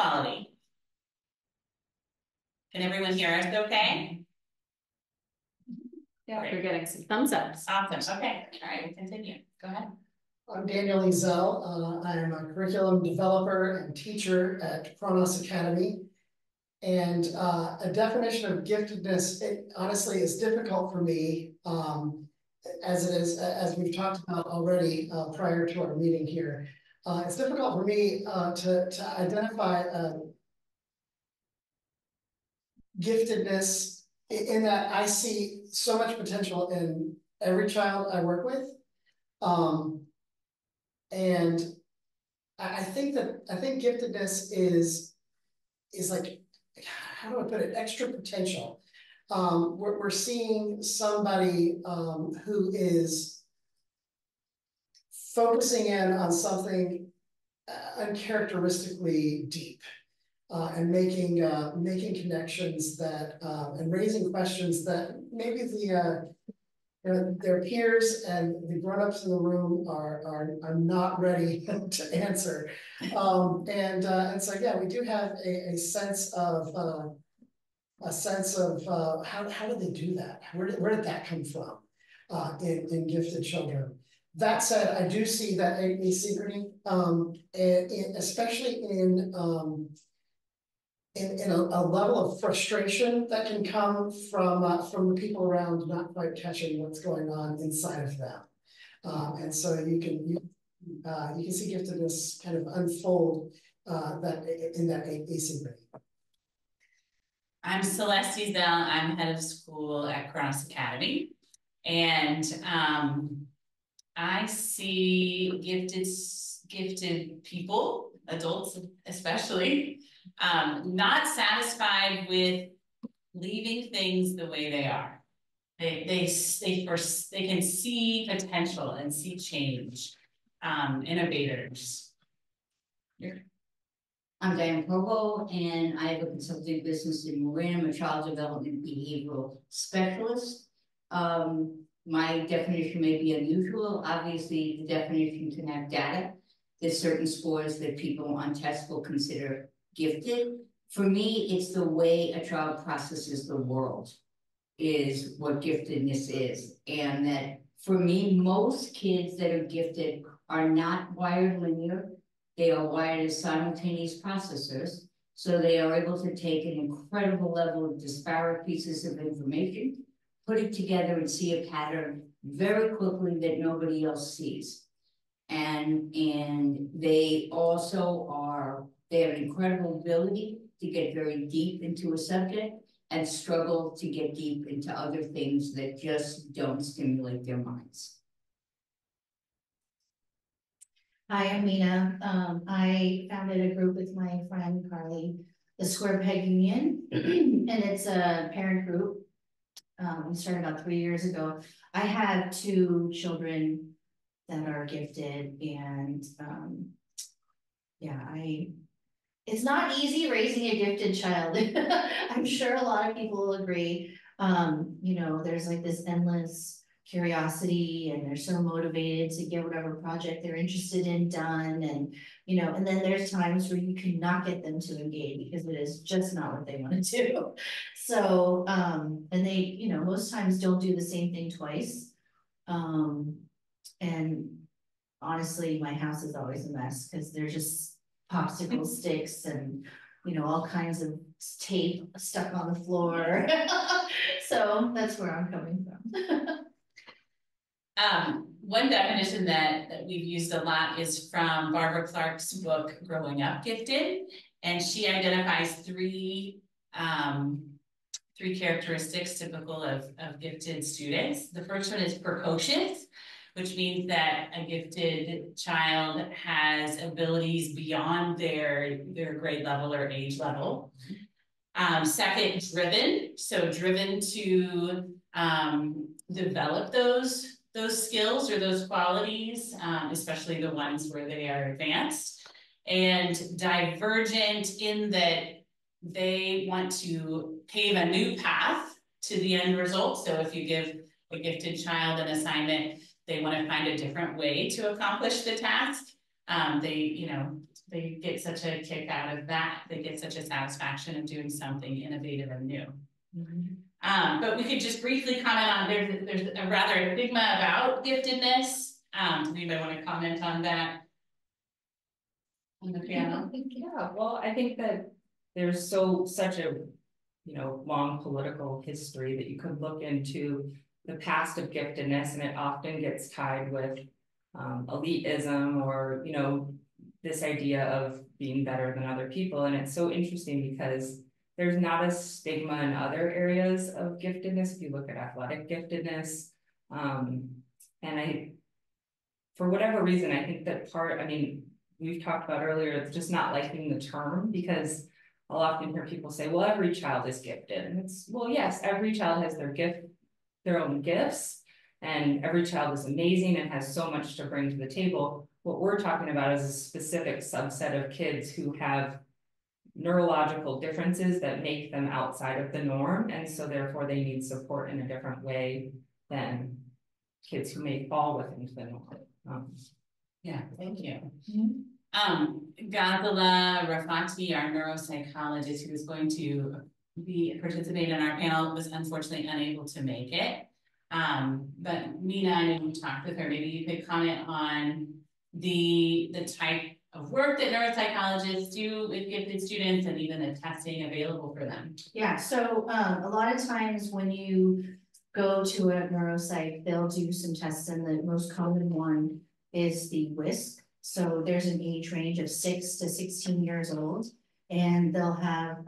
quality? Can everyone hear us okay? Yeah, we're getting some thumbs up. Awesome. Okay. All right, we'll continue. Go ahead. I'm Daniel Ezell. I'm a curriculum developer and teacher at Chronos Academy. And a definition of giftedness, it honestly is difficult for me, as it is, as we've talked about already prior to our meeting here. It's difficult for me to identify giftedness in that I see so much potential in every child I work with. And I think giftedness is like, how do I put it, extra potential. We're seeing somebody who is focusing in on something uncharacteristically deep and making connections that and raising questions that maybe their peers and the grown-ups in the room are not ready to answer. And so yeah, we do have a sense of how do they do that? Where did that come from in gifted children? That said, I do see that asynchrony, and especially in a level of frustration that can come from the people around not quite catching what's going on inside of them. And so you can see giftedness kind of unfold in that asynchrony. I'm Celeste Ezell. I'm head of school at Chronos Academy. And I see gifted people, adults especially, not satisfied with leaving things the way they are. They can see potential and see change. Innovators. I'm Diane Provo, and I have a consulting business in Marin. I'm a child development behavioral specialist. My definition may be unusual. Obviously, the definition can have data. There's certain scores that people on tests will consider gifted. For me, it's the way a child processes the world is what giftedness is. And that for me, most kids that are gifted are not wired linear. They are wired as simultaneous processors. So they are able to take an incredible level of disparate pieces of information, put it together and see a pattern very quickly that nobody else sees. And they also they have an incredible ability to get very deep into a subject and struggle to get deep into other things that just don't stimulate their minds. Hi, I'm Minna. I founded a group with my friend Carly, the Square Peg Union, and it's a parent group. We started about 3 years ago. I have 2 children that are gifted, and it's not easy raising a gifted child. I'm sure a lot of people will agree. There's like this endless curiosity, and they're so motivated to get whatever project they're interested in done, and then there's times where you cannot get them to engage because it is just not what they want to do. So and they most times don't do the same thing twice, and honestly my house is always a mess because they're just popsicle sticks and all kinds of tape stuck on the floor. So that's where I'm coming from. One definition that we've used a lot is from Barbara Clark's book, Growing Up Gifted. And she identifies three characteristics typical of gifted students. The first one is precocious, which means that a gifted child has abilities beyond their grade level or age level. Second, driven. So driven to develop those skills or those qualities, especially the ones where they are advanced. And divergent in that they want to pave a new path to the end result. So if you give a gifted child an assignment, they want to find a different way to accomplish the task. they get such a kick out of that. They get such a satisfaction of doing something innovative and new. But we could just briefly comment on, there's a rather stigma about giftedness. Does anybody want to comment on that? On the piano? Yeah, well, I think that there's such a, long political history that you could look into the past of giftedness, and it often gets tied with elitism or, this idea of being better than other people. And it's so interesting because there's not a stigma in other areas of giftedness. If you look at athletic giftedness, and for whatever reason, I think that we've talked about earlier, it's just not liking the term, because I'll often hear people say, well, every child is gifted. And it's, well, yes, every child has their own gifts, and every child is amazing and has so much to bring to the table. What we're talking about is a specific subset of kids who have neurological differences that make them outside of the norm. And so therefore they need support in a different way than kids who may fall within the norm. Yeah, thank you. Ghazala Rafati, our neuropsychologist who is going to be participating in our panel, was unfortunately unable to make it. But Minna, I know you talked with her, maybe you could comment on the type of work that neuropsychologists do with gifted students and even the testing available for them. Yeah, so a lot of times when you go to a neuropsych, they'll do some tests, and the most common one is the WISC. So there's an age range of 6 to 16 years old, and they'll have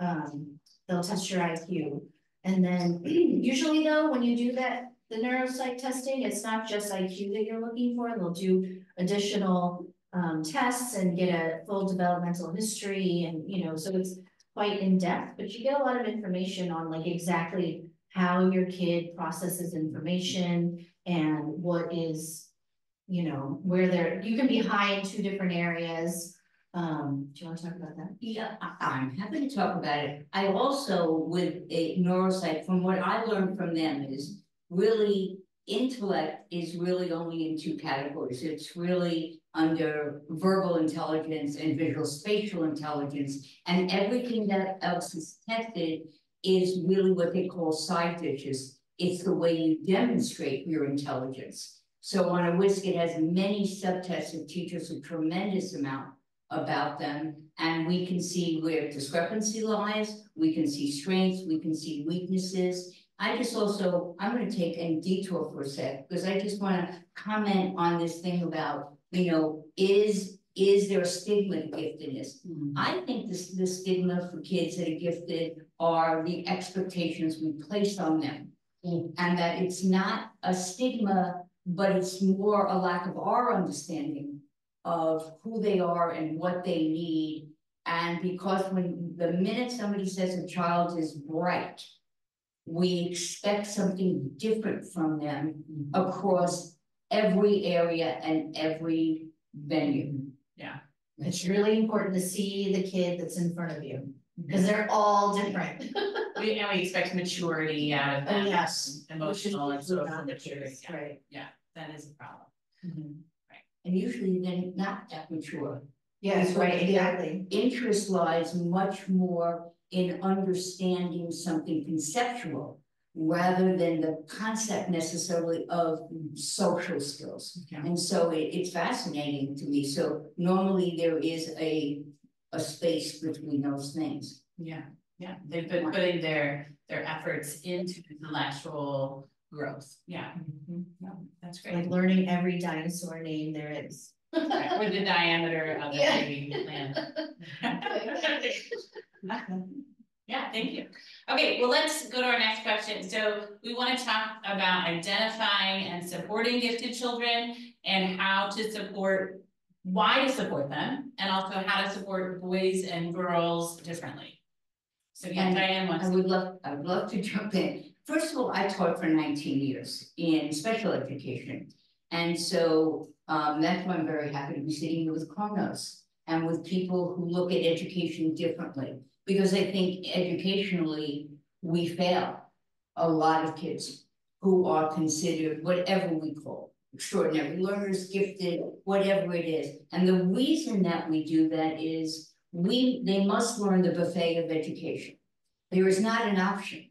they'll test your IQ. And then usually though, when you do that, the neuropsych testing, it's not just IQ that you're looking for. They'll do additional tests and get a full developmental history, and so it's quite in depth, but you get a lot of information on like exactly how your kid processes information and what is, where you can be high in 2 different areas. Do you want to talk about that? Yeah, I'm happy to talk about it. I also, with a neuropsych, from what I learned from them, is really intellect is really only in 2 categories. It's really under verbal intelligence and visual spatial intelligence, and everything that else is tested is really what they call side dishes. It's the way you demonstrate your intelligence. So on a WISC, it has many subtests that teach us a tremendous amount about them, and we can see where discrepancy lies, we can see strengths, we can see weaknesses. I'm going to take a detour for a sec, because I just want to comment on this thing about, is there a stigma to giftedness? I think the stigma for kids that are gifted are the expectations we place on them, and that it's not a stigma, but it's more a lack of our understanding of who they are and what they need. And because when the minute somebody says a child is bright, we expect something different from them across every area and every venue. Yeah. It's really important to see the kid that's in front of you, because they're all different. We expect maturity out of them. Oh, yes. Emotional and social maturity. Yeah. Right. Yeah, that is a problem. Right. And usually they're not that mature. Yes, right, exactly. Interest lies much more in understanding something conceptual rather than the concept necessarily of social skills. Yeah. And so it's fascinating to me. So normally there is a space between those things. Yeah, they've been putting their efforts into intellectual growth. Yeah, that's great. Like learning every dinosaur name there is. Right. With the diameter of the baby land. Yeah, thank you. Okay, well, let's go to our next question. So we want to talk about identifying and supporting gifted children, and how to support, why to support them, and also how to support boys and girls differently. So yeah, Diane wants I would love to jump in. First of all, I taught for 19 years in special education. And so that's why I'm very happy to be sitting here with Chronos and with people who look at education differently. Because I think educationally, we fail a lot of kids who are considered whatever we call extraordinary learners, gifted, whatever it is. And the reason that we do that is they must learn the buffet of education. There is not an option.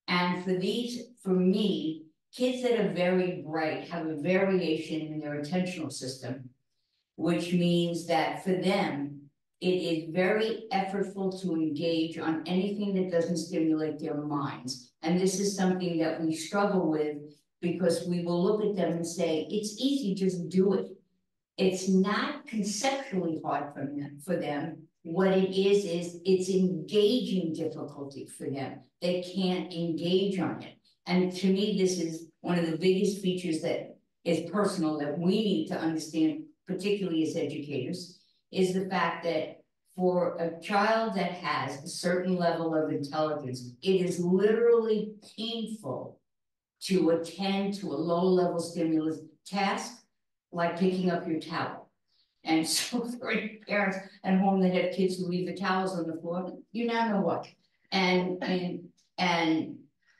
And for me, kids that are very bright have a variation in their attentional system, which means that for them, it is very effortful to engage on anything that doesn't stimulate their minds. And this is something that we struggle with because we will look at them and say, it's easy, just do it. It's not conceptually hard for them. What it is it's engaging difficulty for them. They can't engage on it. And to me, this is one of the biggest features that is personal that we need to understand, particularly as educators, is the fact that for a child that has a certain level of intelligence, it is literally painful to attend to a low-level stimulus task, like picking up your towel. And so for any parents at home that have kids who leave the towels on the floor, you now know what. And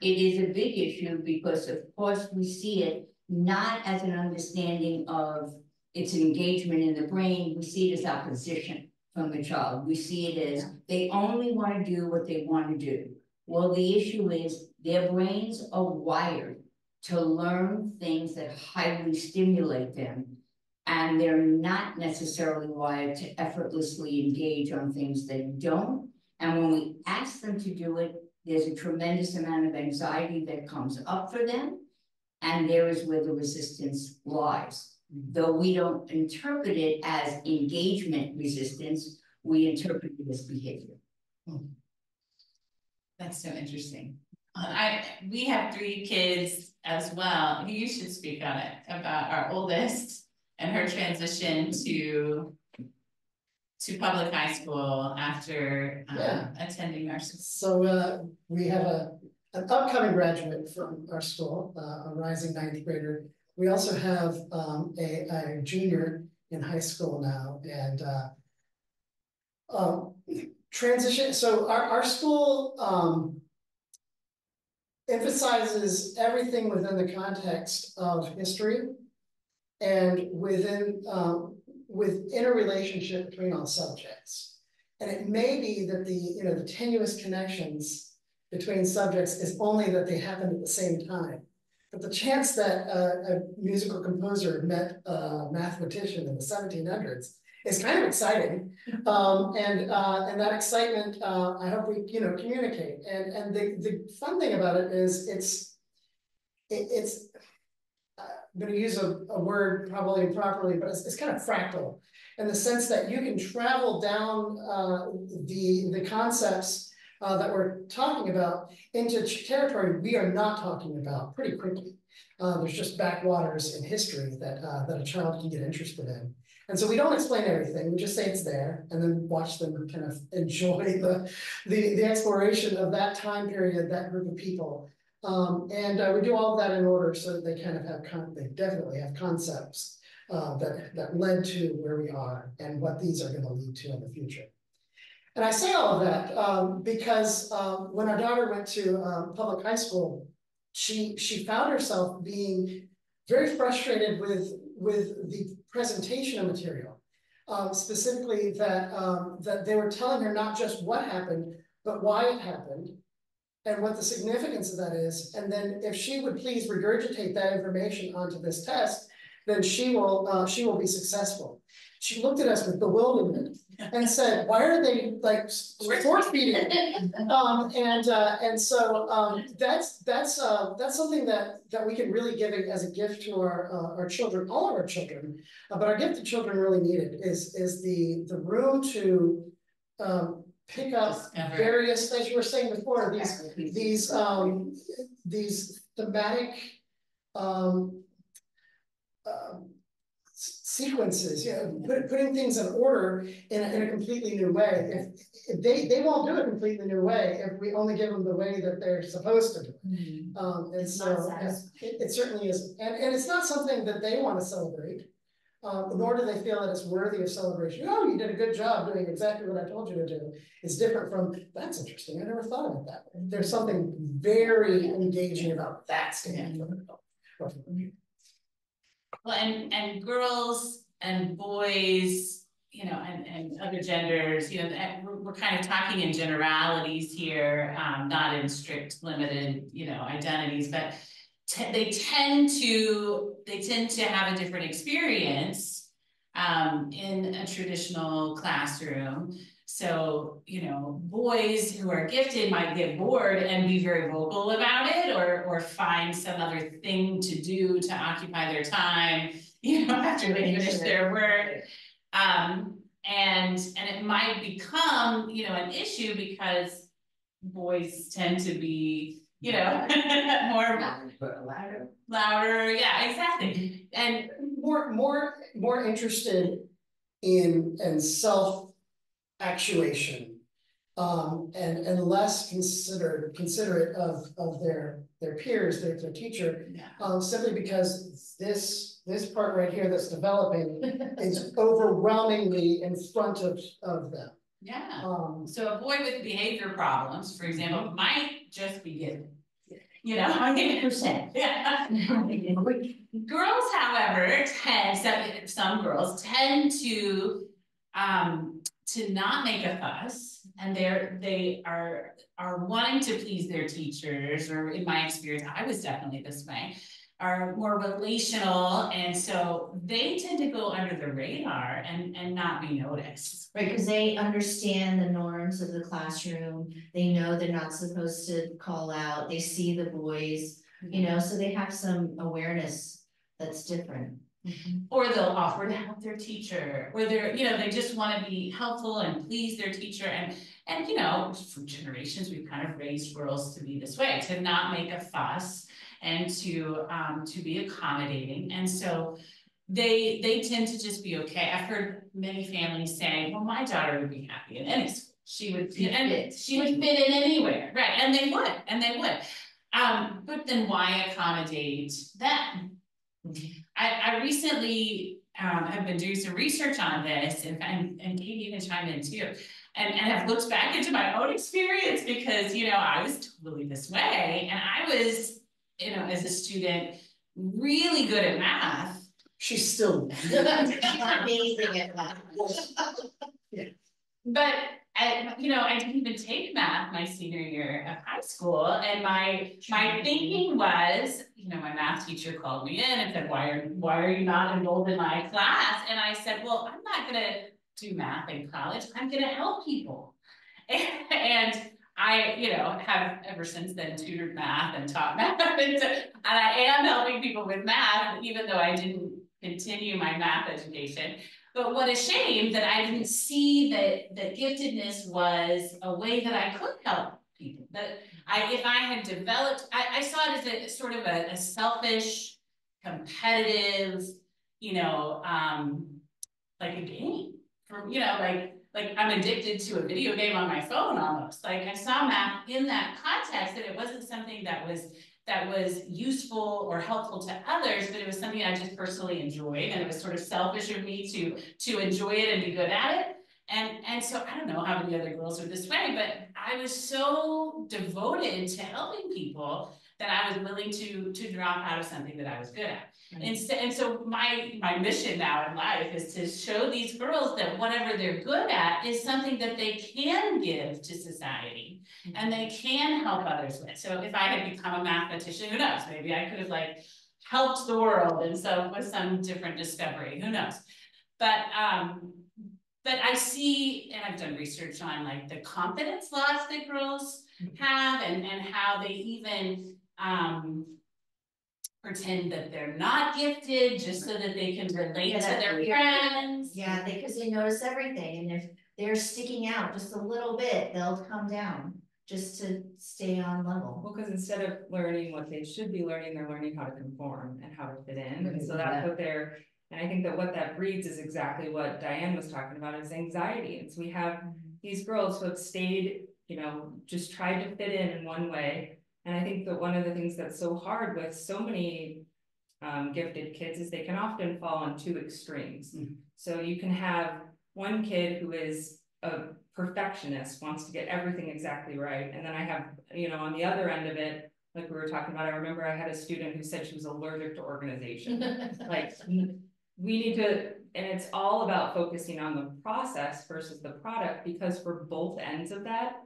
it is a big issue because of course we see it not as an understanding of its engagement in the brain, we see it as opposition from the child. We see it as they only want to do what they want to do. Well, the issue is their brains are wired to learn things that highly stimulate them, and they're not necessarily wired to effortlessly engage on things they don't. And when we ask them to do it, there's a tremendous amount of anxiety that comes up for them, and there is where the resistance lies. Though we don't interpret it as engagement resistance, we interpret it as behavior. That's so interesting. We have 3 kids as well. You should speak on it about our oldest and her transition to public high school after attending our school. So we have an upcoming graduate from our school, a rising 9th grader. We also have a junior in high school now, and transition. So our school emphasizes everything within the context of history and within a relationship between all subjects. And it may be that the tenuous connections between subjects is only that they happen at the same time. But the chance that a musical composer met a mathematician in the 1700s is kind of exciting, and that excitement I hope we communicate. And the fun thing about it is it's I'm going to use a word probably improperly, but it's kind of fractal in the sense that you can travel down the concepts that we're talking about into territory we are not talking about pretty quickly. There's just backwaters in history that a child can get interested in. And so we don't explain everything, we just say it's there and then watch them kind of enjoy the exploration of that time period, that group of people. And we do all of that in order so that they kind of they definitely have concepts that led to where we are and what these are going to lead to in the future. And I say all of that because when our daughter went to public high school, she found herself being very frustrated with the presentation of material, specifically that they were telling her not just what happened, but why it happened, and what the significance of that is. And then if she would please regurgitate that information onto this test, then she will be successful. She looked at us with bewilderment and said, why are they like force feeding? And so that's something that we can really give as a gift to our children, all of our children. But our gift to children really need it is the room to pick up various, as you were saying before, these thematic sequences, putting things in order in a completely new way. If they won't do it a completely new way if we only give them the way that they're supposed to do it. And so it certainly is, and it's not something that they want to celebrate. Nor do they feel that it's worthy of celebration. Oh, you did a good job doing exactly what I told you to do. It's different from, that's interesting, I never thought of it that way. There's something very engaging about that standpoint. Well, and girls and boys, you know, and other genders, you know, we're kind of talking in generalities here, not in strict limited, you know, identities, but they tend to have a different experience in a traditional classroom. So, you know, boys who are gifted might get bored and be very vocal about it, or find some other thing to do to occupy their time, you know, after they finish their work. And it might become, you know, an issue because boys tend to be, you know, more louder. Yeah, exactly. And more interested in self-actuation, and less considerate of their peers, their teacher, yeah. simply because this part right here that's developing is overwhelmingly in front of them. Yeah. So a boy with behavior problems, for example, might just be given. You know, 100%. Yeah. Girls, however, some girls tend to not make a fuss, and they are wanting to please their teachers, or in my experience, I was definitely this way, are more relational, and so they tend to go under the radar and not be noticed. Right, because they understand the norms of the classroom. They know they're not supposed to call out. They see the boys, you know, so they have some awareness that's different. Or they'll offer to help their teacher, or they're, you know, they just want to be helpful and please their teacher. And you know, for generations, we've kind of raised girls to be this way, to not make a fuss and to be accommodating. And so they tend to just be okay. I've heard many families say, well, my daughter would be happy in any school. She would fit in anywhere. Right. And they would. But then why accommodate them? I recently have been doing some research on this, and Kate, you can chime in too, and have looked back into my own experience, because, you know, I was totally this way, and I was, you know, as a student, really good at math. She's still amazing at math. Yeah. But I didn't even take math my senior year of high school, and my thinking was, you know, my math teacher called me in and said, why are you not enrolled in my class? And I said, well, I'm not gonna do math in college. I'm gonna help people. And I, you know, have ever since then tutored math and taught math, and I am helping people with math, even though I didn't continue my math education. But what a shame that I didn't see that giftedness was a way that I could help people. That if I had developed, I saw it as a sort of a selfish, competitive, you know, like a game. For, you know, like I'm addicted to a video game on my phone almost. Like, I saw math in that context, that it wasn't something that was useful or helpful to others, but it was something I just personally enjoyed, and it was sort of selfish of me to enjoy it and be good at it. And so I don't know how many other girls are this way, but I was so devoted to helping people that I was willing to drop out of something that I was good at. And so my mission now in life is to show these girls that whatever they're good at is something that they can give to society, and they can help others with. So if I had become a mathematician, who knows? Maybe I could have like helped the world with some different discovery. Who knows? But I see, and I've done research on like the confidence loss that girls have, and how they even pretend that they're not gifted just so that they can relate to their friends. Yeah, because they notice everything, and if they're sticking out just a little bit, they'll come down just to stay on level. Well, because instead of learning what they should be learning, they're learning how to conform and how to fit in. And so that's what they're, and I think that what that breeds is exactly what Diane was talking about, is anxiety. And so we have these girls who have stayed, you know, just tried to fit in one way. And I think that one of the things that's so hard with so many gifted kids is they can often fall on two extremes. So you can have one kid who is a perfectionist, wants to get everything exactly right. And then I have, you know, on the other end of it, like we were talking about, I remember I had a student who said she was allergic to organization. Like, we need to, and it's all about focusing on the process versus the product, because for both ends of that,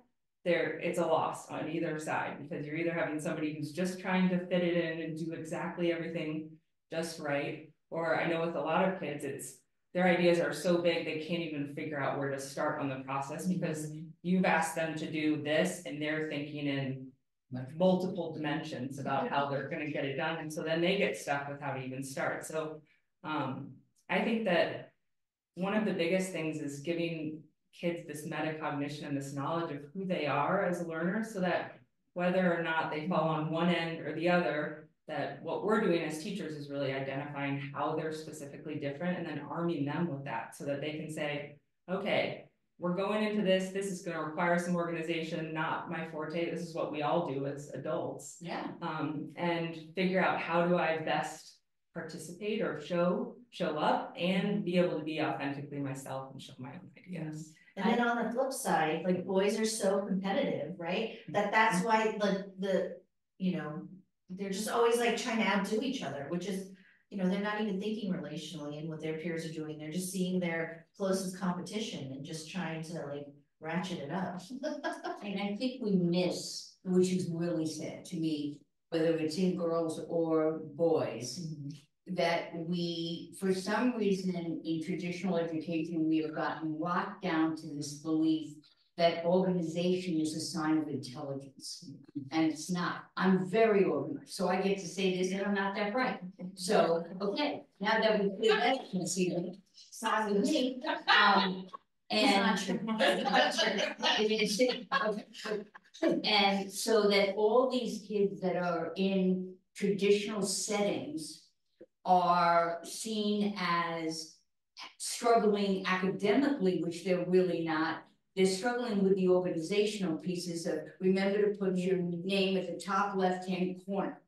it's a loss on either side, because you're either having somebody who's just trying to fit it in and do exactly everything just right, or I know with a lot of kids, their ideas are so big they can't even figure out where to start on the process, because you've asked them to do this and they're thinking in multiple dimensions about how they're going to get it done, and so then they get stuck with how to even start. So I think that one of the biggest things is giving kids this metacognition and this knowledge of who they are as learners, so that whether or not they fall on one end or the other, that what we're doing as teachers is really identifying how they're specifically different and then arming them with that, so that they can say, okay, we're going into this is going to require some organization, not my forte, this is what we all do as adults. Yeah. And figure out, how do I best participate or show up and be able to be authentically myself and show my own ideas. And then on the flip side, like boys are so competitive, right? That's why they're just always like trying to outdo each other, which is, they're not even thinking relationally in what their peers are doing. They're just seeing their closest competition and just trying to like ratchet it up. And I think we miss, which is really sad to me, whether it's in girls or boys, that we, for some reason in traditional education, we have gotten locked down to this belief that organization is a sign of intelligence, and it's not. I'm very organized, so I get to say this, and I'm not that bright. So, okay, now that we clear that conceit, sorry with me. And and so that all these kids that are in traditional settings are seen as struggling academically, which they're really not. They're struggling with the organizational pieces of, remember to put your name at the top left-hand corner.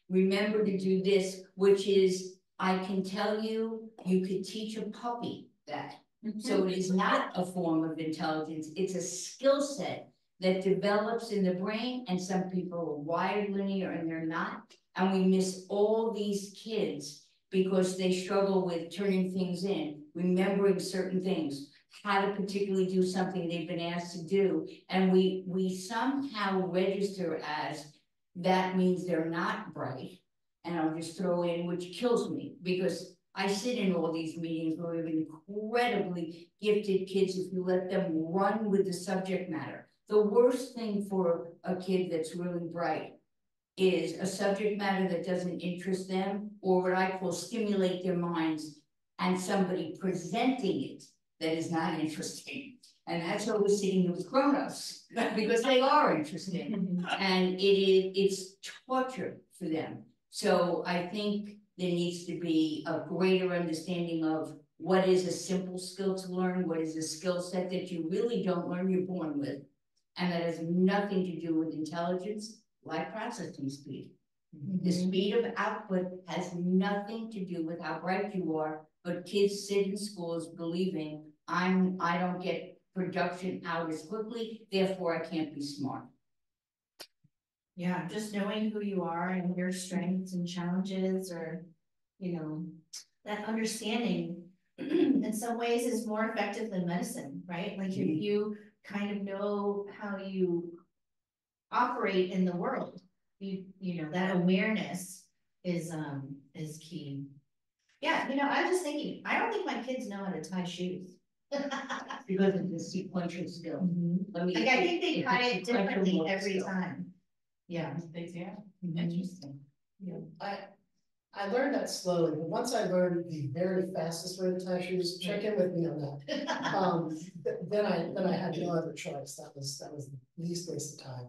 Remember to do this, which is, I can tell you, you could teach a puppy that. So it is not a form of intelligence, it's a skill set that develops in the brain, and some people are wired linear and they're not. And we miss all these kids because they struggle with turning things in, remembering certain things, how to particularly do something they've been asked to do. And we somehow register as that means they're not bright. And I'll just throw in, which kills me, because I sit in all these meetings where we have incredibly gifted kids if you let them run with the subject matter. The worst thing for a kid that's really bright is a subject matter that doesn't interest them, or what I call stimulate their minds, and somebody presenting it that is not interesting. And that's why we're sitting here with Chronos, because they are interesting. And it's torture for them. So I think there needs to be a greater understanding of what is a simple skill to learn, what is a skill set that you really don't learn, you're born with, and that has nothing to do with intelligence, like processing speed. The speed of output has nothing to do with how bright you are, but kids sit in schools believing I don't get production out as quickly, therefore I can't be smart. Yeah, just knowing who you are and your strengths and challenges, or, that understanding in some ways is more effective than medicine, right? Like if you kind of know how you operate in the world, that awareness is key. Yeah, I was just thinking, I don't think my kids know how to tie shoes. Because it's a sequential skill. Like I think they tie it differently every time. Yeah, they do. Interesting. Yeah, I learned that slowly, but once I learned the very fastest way to tie shoes, check in with me on that. Then I had no other choice. That was the least waste of time.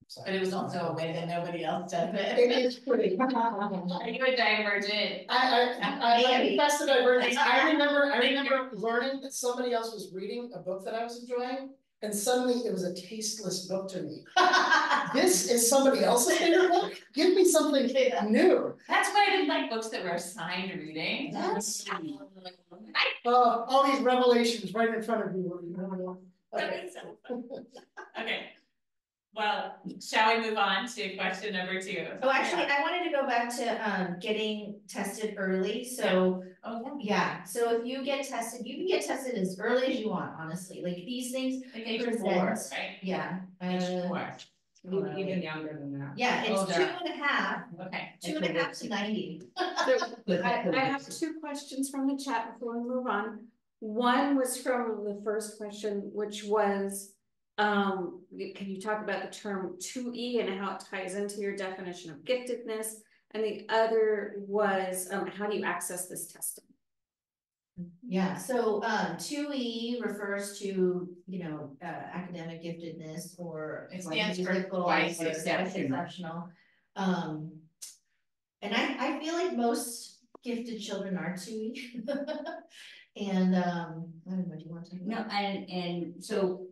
So, But it was also a way that nobody else does it. it is pretty. Are you a divergent? I confess to divergence. I remember learning that somebody else was reading a book that I was enjoying, and suddenly it was a tasteless book to me. This is somebody else's favorite book? Give me something new. That's why I didn't like books that were assigned reading. That's all these revelations right in front of you. Okay. Okay. Well, shall we move on to question number 2? Oh, actually, I wanted to go back to getting tested early, so. Oh, Yeah, so if you get tested, you can get tested as early as you want, honestly, like these things. like age present- 4, right? Yeah. Age 4. Even younger than that. Yeah, it's Older. 2.5, Okay. 2.5 to 90. I have 2 questions from the chat before we move on. One was from the first question, which was, can you talk about the term 2E and how it ties into your definition of giftedness? And the other was, how do you access this testing? Yeah, so 2E refers to, academic giftedness or. It like stands for musical twice or exceptional. And I feel like most gifted children are 2E. And I don't know, do you want to? No, and so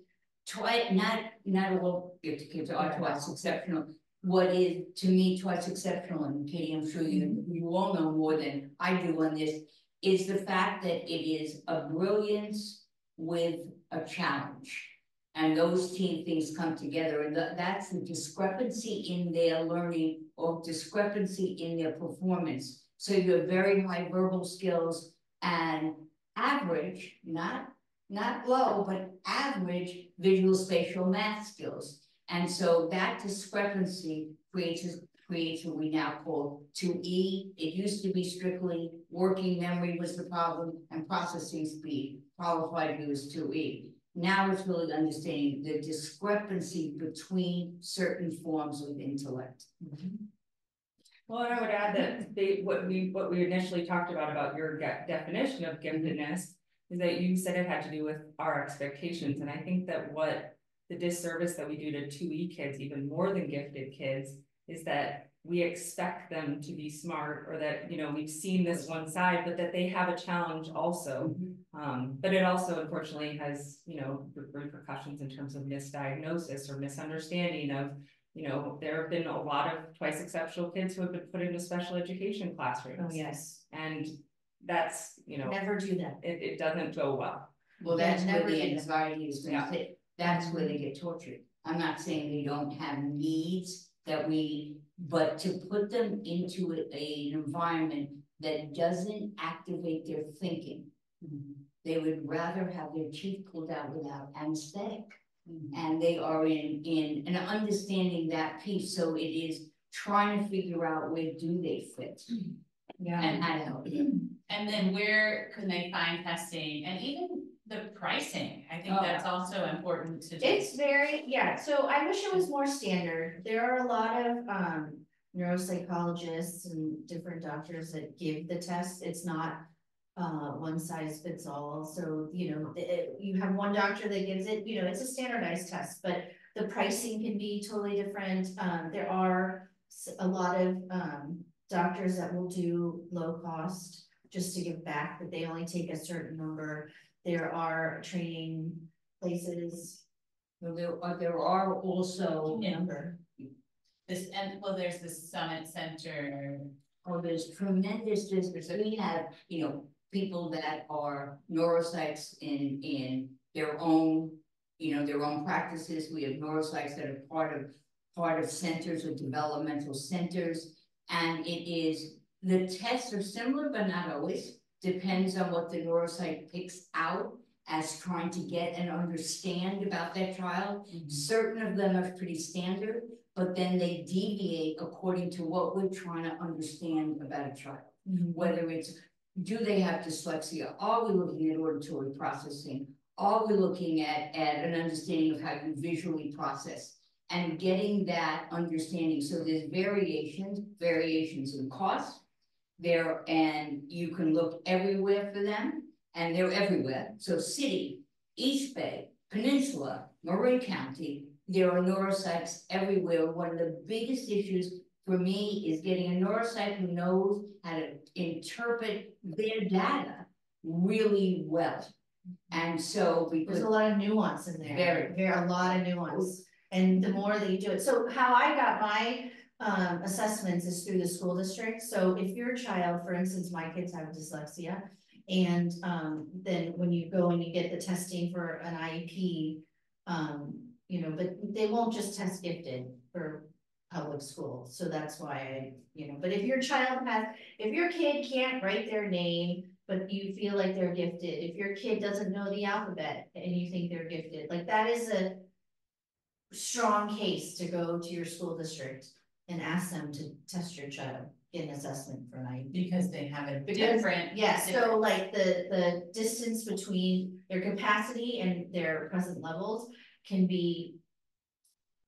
twice, not all gifted kids are twice exceptional. What is to me twice exceptional, and Katie, I'm sure you all know more than I do on this, is the fact that it is a brilliance with a challenge. And those two things come together, and that's the discrepancy in their learning or discrepancy in their performance. So you have very high verbal skills and average, not low, but average visual spatial math skills. And so that discrepancy creates what we now call 2E. It used to be strictly working memory was the problem and processing speed, qualified view is 2E. Now it's really understanding the discrepancy between certain forms of intellect. Well, and I would add that what we initially talked about your definition of giftedness is that you said it had to do with our expectations. And I think that what the disservice that we do to 2E kids, even more than gifted kids, is that we expect them to be smart, or that, we've seen this one side, but that they have a challenge also. But it also unfortunately has, repercussions in terms of misdiagnosis or misunderstanding of, there have been a lot of twice exceptional kids who have been put into special education classrooms. Oh, yes. And that's, Never do that. it doesn't go well. Well, Yeah, that's where never the do. anxiety is going to sit. That's where they get tortured. I'm not saying they don't have needs but to put them into an environment that doesn't activate their thinking. They would rather have their teeth pulled out without anesthetic. And they are in and understanding that piece. So it is trying to figure out where do they fit. Yeah. And how to help them. And then where can they find testing, and even the pricing? I think that's also important to. It's very, so I wish it was more standard. There are a lot of neuropsychologists and different doctors that give the test. It's not one size fits all. So, you have one doctor that gives it, it's a standardized test, but the pricing can be totally different. There are a lot of doctors that will do low cost just to give back, but they only take a certain number. There are training places. Well, there are also Number. There's the Summit Center. Oh, there's tremendous distance. We have, people that are neuropsychs in their own, their own practices. We have neuropsychs that are part of centers or developmental centers. And the tests are similar, but not always. Depends on what the neuropsych picks out as trying to get and understand about that child. Certain of them are pretty standard, but then they deviate according to what we're trying to understand about a child. Whether it's, do they have dyslexia? Are we looking at auditory processing? Are we looking at an understanding of how you visually process? And getting that understanding. So there's variations in cost there, and you can look everywhere for them, and they're everywhere. So city, East Bay, Peninsula, Marin County, there are neuropsychs everywhere. One of the biggest issues for me is getting a neuropsych who knows how to interpret their data really well. And so There's a lot of nuance in there. A lot of nuance. And the more that you do it, so how I got my assessments is through the school district. So if your child, for instance, my kids have dyslexia, and then when you go and you get the testing for an IEP, you know, but they won't just test gifted for public school, so that's why I, you know, but if your kid can't write their name, but you feel like they're gifted, if your kid doesn't know the alphabet and you think they're gifted, like that is a strong case to go to your school district and ask them to test your child, get an assessment for night. Because they have a different. Yeah, so like the distance between their capacity and their present levels can be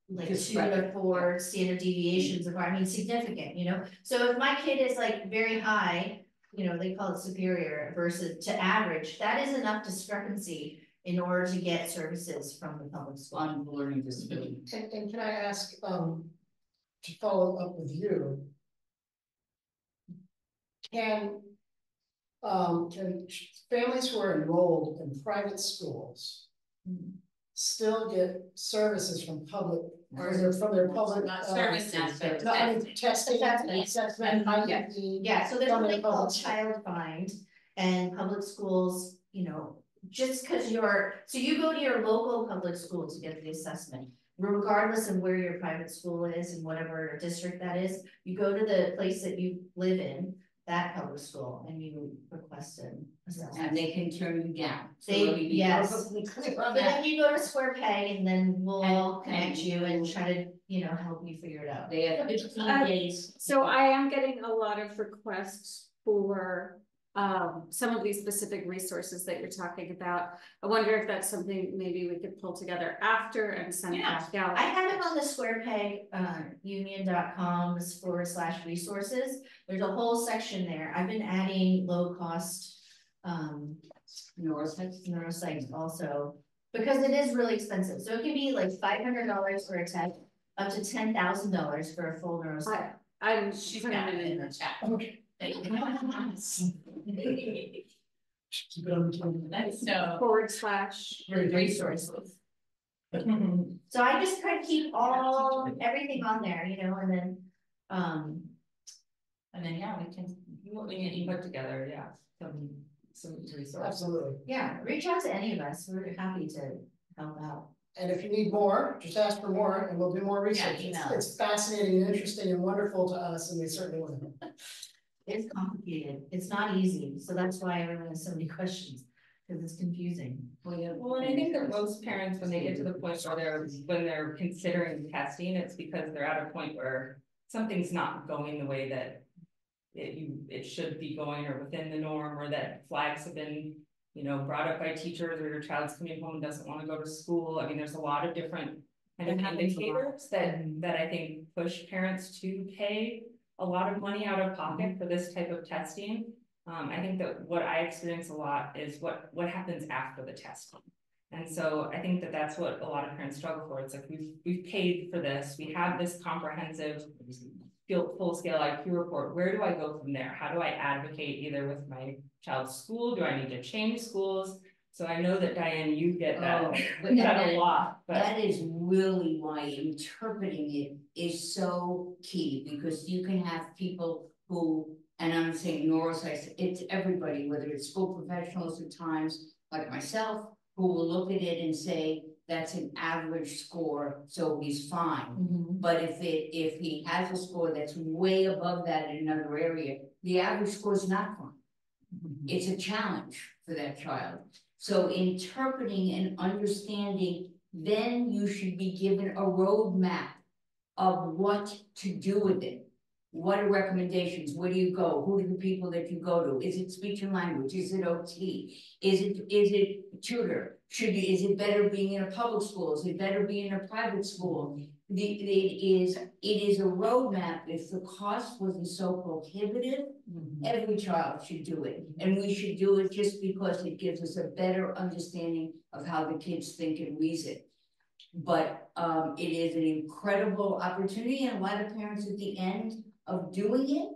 like 2 to 4 standard deviations of, I mean, significant, you know? So if my kid is like very high, you know, they call it superior versus to average, that is enough discrepancy in order to get services from the public school. On learning disability. And can I ask, to follow up with you? Can families who are enrolled in private schools still get services from public, or from their public? Not services, but no, I mean, testing and assessment, Yeah, so there's something called child find, and public schools, you know, just because so you go to your local public school to get the assessment, regardless of where your private school is and whatever district that is, you go to the place that you live in, that public school, and you request an assessment. And they can turn you down. So They, let me be yes. perfectly clear But on then that. you go to Square Peg, and then we'll all And- connect you and try to, you know, help you figure it out. They have 15 days. So I am getting a lot of requests for some of these specific resources that you're talking about. I wonder if that's something maybe we could pull together after and send back out. I have it on the SquarePeg, union.com/resources. There's a whole section there. I've been adding low cost neuropsych also, because it is really expensive. So it can be like $500 for a test, up to $10,000 for a full neuropsych. She's got it in the chat. Okay. Thank you. Keep it on the calendar. That's so. / Resources. So I just try to keep everything on there, you know, and then yeah, we can put together, yeah, some resources. Absolutely. yeah, reach out to any of us. We're happy to help out. And if you need more, just ask for more and we'll do more research. email. It's fascinating and interesting and wonderful to us, and we certainly want to. It's complicated. It's not easy. So that's why everyone has so many questions, because it's confusing. Well, and I think that most parents, when they get to the point where when they're considering testing, it's because they're at a point where something's not going the way that it should be going, or within the norm, or that flags have been, you know, brought up by teachers, or your child's coming home and doesn't want to go to school. I mean, there's a lot of different kind of indicators that I think push parents to pay a lot of money out of pocket for this type of testing. I think that what I experience a lot is what happens after the testing. And so I think that that's what a lot of parents struggle for. It's like, we've paid for this, we have this comprehensive full scale IQ report. Where do I go from there? How do I advocate either with my child's school? Do I need to change schools? So I know that, Diane, you get that, that a lot. But that is really why interpreting it is so key, because you can have people who, and I'm saying neuropsychs, it's everybody, whether it's school professionals at times, like myself, who will look at it and say, that's an average score, so he's fine. But if he has a score that's way above that in another area, the average score is not fine. It's a challenge for that child. So interpreting and understanding, then you should be given a roadmap of what to do with it. What are recommendations? Where do you go? Who are the people that you go to? Is it speech and language? Is it OT? Is it tutor? Is it better being in a public school? Is it better being in a private school? It is a roadmap. If the cost wasn't so prohibitive, every child should do it. And we should do it just because it gives us a better understanding of how the kids think and reason. But it is an incredible opportunity, and a lot of parents at the end of doing it,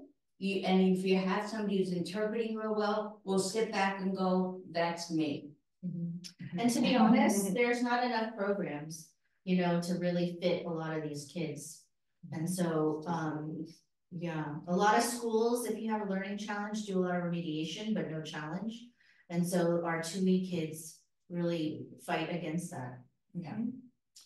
and if you have somebody who's interpreting real well, will sit back and go, that's me. And to be honest, there's not enough programs, you know, to really fit a lot of these kids. And so, yeah, a lot of schools, if you have a learning challenge, do a lot of remediation, but no challenge. And so our 2E kids really fight against that. Yeah.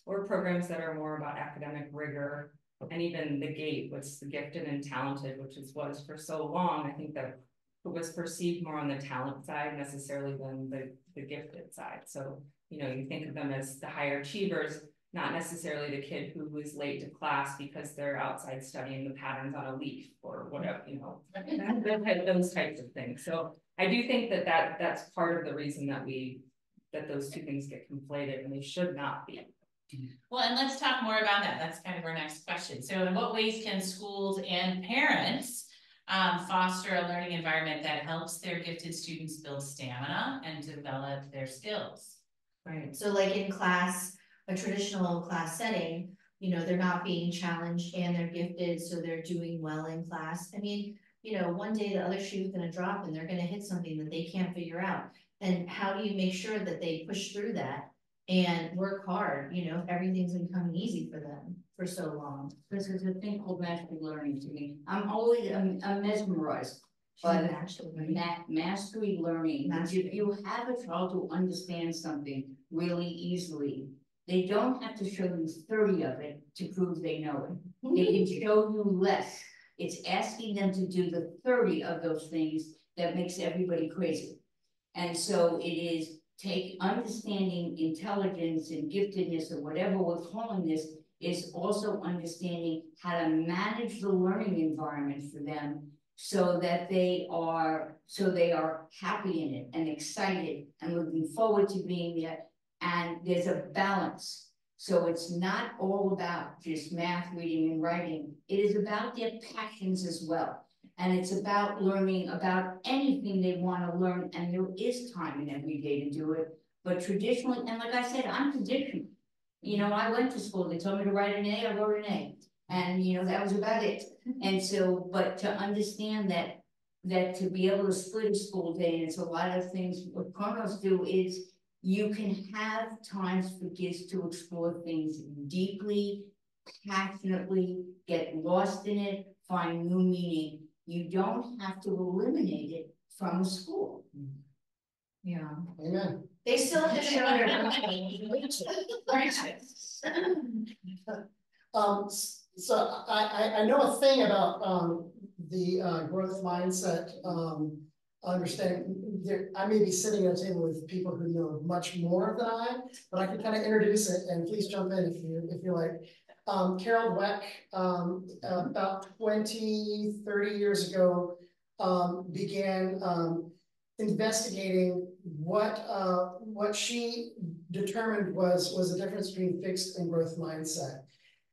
or programs that are more about academic rigor. And even the GATE, what's the gifted and talented, which was for so long, I think that it was perceived more on the talent side necessarily than the gifted side. So, you know, you think of them as the higher achievers, not necessarily the kid who was late to class because they're outside studying the patterns on a leaf or whatever, you know, those types of things. So I do think that's part of the reason that those two things get conflated, and they should not be. Well, and let's talk more about that. That's kind of our next question. So in what ways can schools and parents foster a learning environment that helps their gifted students build stamina and develop their skills? Right, so like in class, a traditional class setting, you know, they're not being challenged and they're gifted, so they're doing well in class. I mean, you know, one day the other shoe's gonna drop and they're gonna hit something that they can't figure out. And how do you make sure that they push through that and work hard, you know, if everything's been coming easy for them for so long? This is a thing called mastery learning to me. I'm mesmerized by the mastery learning. If you have a child who understands something really easily, they don't have to show you 30 of it to prove they know it. They can show you less. It's asking them to do the 30 of those things that makes everybody crazy. And so it is understanding intelligence and giftedness or whatever we're calling this is also understanding how to manage the learning environment for them so that they are happy in it and excited and looking forward to being there. And there's a balance. So it's not all about just math, reading, and writing. It is about their passions as well. And it's about learning about anything they want to learn. And there is time in every day to do it. But traditionally, and like I said, I'm traditional. You know, I went to school, they told me to write an A, I wrote an A. And you know, that was about it. And so, but to understand that to be able to split a school day, and it's a lot of things, what Chronos do is you can have times for kids to explore things deeply, passionately, get lost in it, find new meaning. You don't have to eliminate it from the school. Yeah. Amen. They still have to show their. So I know a thing about the growth mindset understanding. I may be sitting at a table with people who know much more than I, but I can kind of introduce it, and please jump in if you like. Carol Dweck, about 20-30 years ago, began investigating what she determined was the difference between fixed and growth mindset.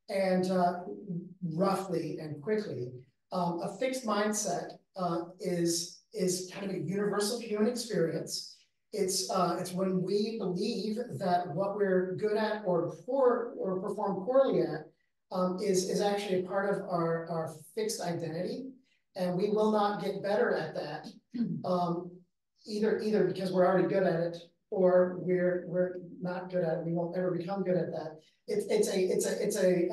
And roughly and quickly, a fixed mindset is kind of a universal human experience. It's when we believe that what we're good at or perform poorly at is actually a part of our fixed identity, and we will not get better at that either because we're already good at it, or we're not good at it. We won't ever become good at that. It's an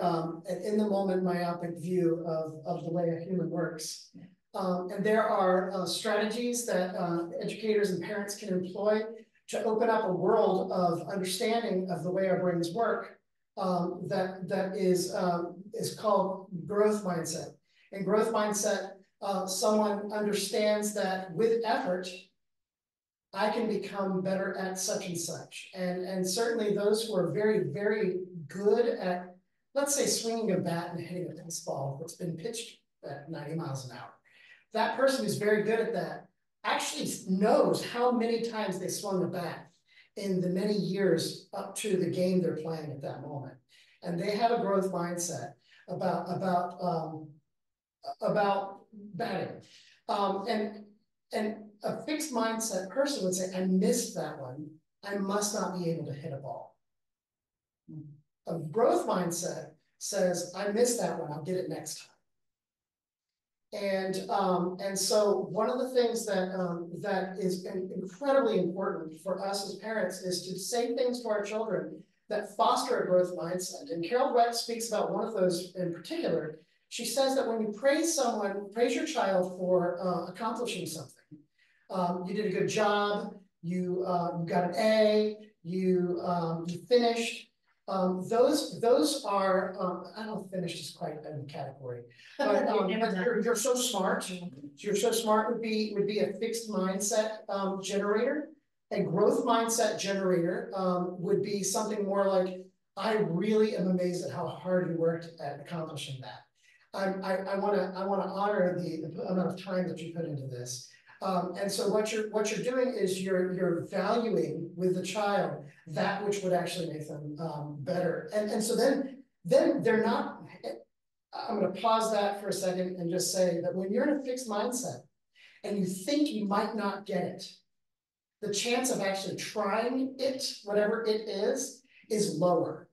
in the moment myopic view of the way a human works. And there are strategies that educators and parents can employ to open up a world of understanding of the way our brains work that is called growth mindset. In growth mindset, someone understands that with effort, I can become better at such and such. And certainly those who are very, very good at, let's say, swinging a bat and hitting a tennis ball that's been pitched at 90 miles an hour. That person who's very good at that actually knows how many times they swung the bat in the many years up to the game they're playing at that moment. And they have a growth mindset about batting. And a fixed mindset person would say, I missed that one. I must not be able to hit a ball. A growth mindset says, I missed that one. I'll get it next time. And so one of the things that is incredibly important for us as parents is to say things to our children that foster a growth mindset. And Carol Dweck speaks about one of those in particular. She says that when you praise someone, praise your child for accomplishing something. You did a good job. You got an A. You finished. Those are, I don't finish is quite a category, but, you're so smart. You're so smart would be a fixed mindset, generator. A growth mindset generator, would be something more like, I really am amazed at how hard you worked at accomplishing that. I wanna honor the amount of time that you put into this. And so what you're doing is you're valuing with the child that which would actually make them better. And so then they're not, I'm gonna pause that for a second and just say that when you're in a fixed mindset and you think you might not get it, the chance of actually trying it, whatever it is lower.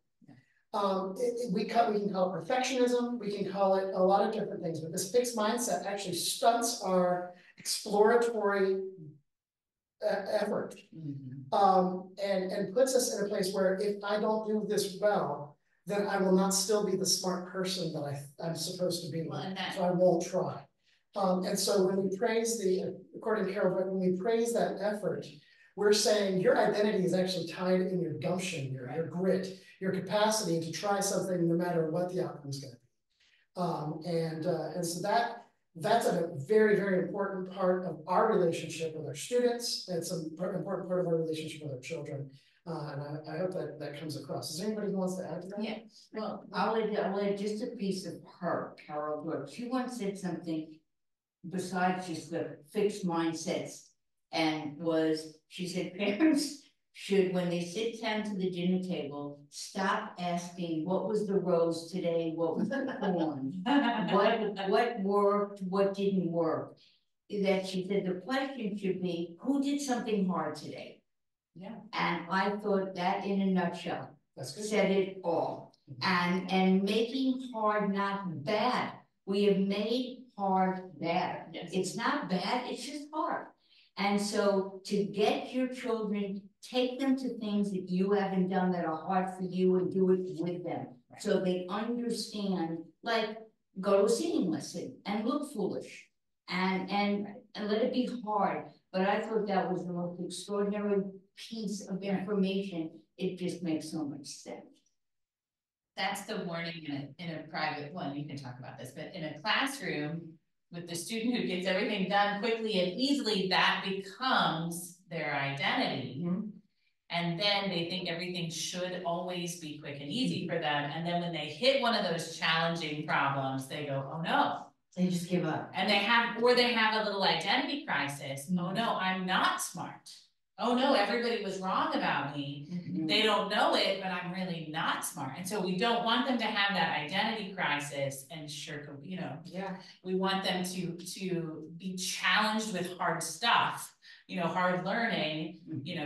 We can call it perfectionism, we can call it a lot of different things, but this fixed mindset actually stunts our exploratory effort. And puts us in a place where if I don't do this well, then I will not still be the smart person that I'm supposed to be, so I won't try. And so when we praise according to Carol, when we praise that effort, we're saying your identity is actually tied in your gumption, your grit, your capacity to try something no matter what the outcome is going to be. And so that's a very, very important part of our relationship with our students. It's an important part of our relationship with our children. And I hope that comes across. Is there anybody who wants to add to that? Yeah, well, I'll add just a piece of her, Carol Brooks. She once said something besides just the fixed mindsets, and she said parents should, when they sit down to the dinner table, stop asking what was the rose today, what was the thorn, what worked, what didn't work. That she said the question should be, who did something hard today? Yeah. And I thought that in a nutshell said it all. And making hard not bad. We have made hard bad. Yes. It's not bad, it's just hard. And so to get your children, take them to things that you haven't done that are hard for you and do it with them. Right. So they understand, like go to a singing lesson and look foolish and let it be hard. But I thought that was the most extraordinary piece of information. It just makes so much sense. That's the warning in a private one. You can talk about this, but in a classroom with the student who gets everything done quickly and easily, that becomes their identity. And then they think everything should always be quick and easy for them. And then when they hit one of those challenging problems, they go, oh no. They just give up. And they have a little identity crisis. Oh no, I'm not smart. Oh no, everybody was wrong about me. They don't know it, but I'm really not smart. And so we don't want them to have that identity crisis and we want them to be challenged with hard stuff, hard learning,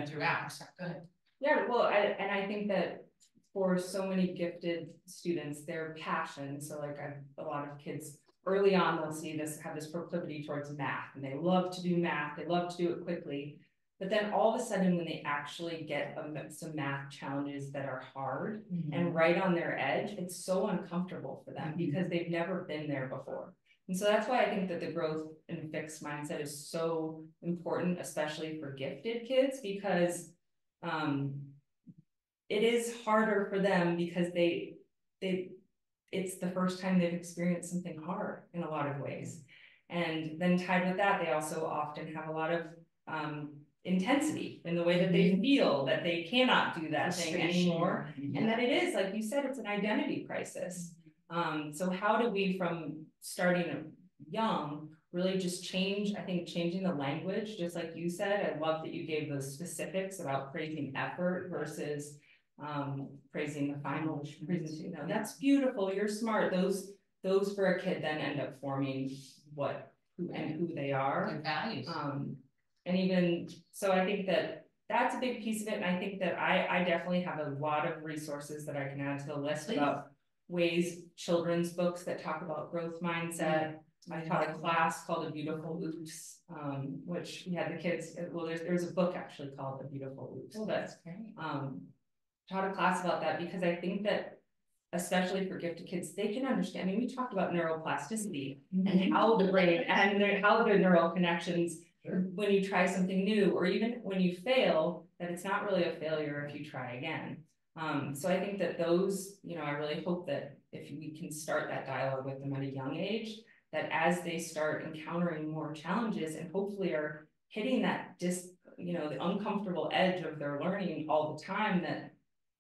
throughout. So go ahead. Yeah, well, I think that for so many gifted students, their passion, so like a lot of kids early on, they'll have this proclivity towards math, and they love to do math, they love to do it quickly. But then all of a sudden, when they actually get some math challenges that are hard and right on their edge, it's so uncomfortable for them because they've never been there before. And so that's why I think that the growth and fixed mindset is so important, especially for gifted kids, because it is harder for them because it's the first time they've experienced something hard in a lot of ways. And then tied with that, they also often have a lot of intensity in the way that they feel that they cannot do that thing anymore. And that it is, like you said, it's an identity crisis. So how do we, from starting young, really just changing the language, just like you said. I love that you gave those specifics about praising effort versus praising the final presentation. That's beautiful, you're smart. Those for a kid then end up forming who they are. Their values. And even so, I think that that's a big piece of it. And I think that I definitely have a lot of resources that I can add to the list about children's books that talk about growth mindset. I taught a class called A Beautiful Oops, which we had the kids, there's a book actually called A Beautiful Oops. That's great. Taught a class about that because I think that, especially for gifted kids, they can understand. I mean, we talked about neuroplasticity and how the brain and how the neural connections, when you try something new, or even when you fail, that it's not really a failure if you try again. So I think that those, I really hope that if we can start that dialogue with them at a young age, that as they start encountering more challenges and hopefully are hitting that the uncomfortable edge of their learning all the time, that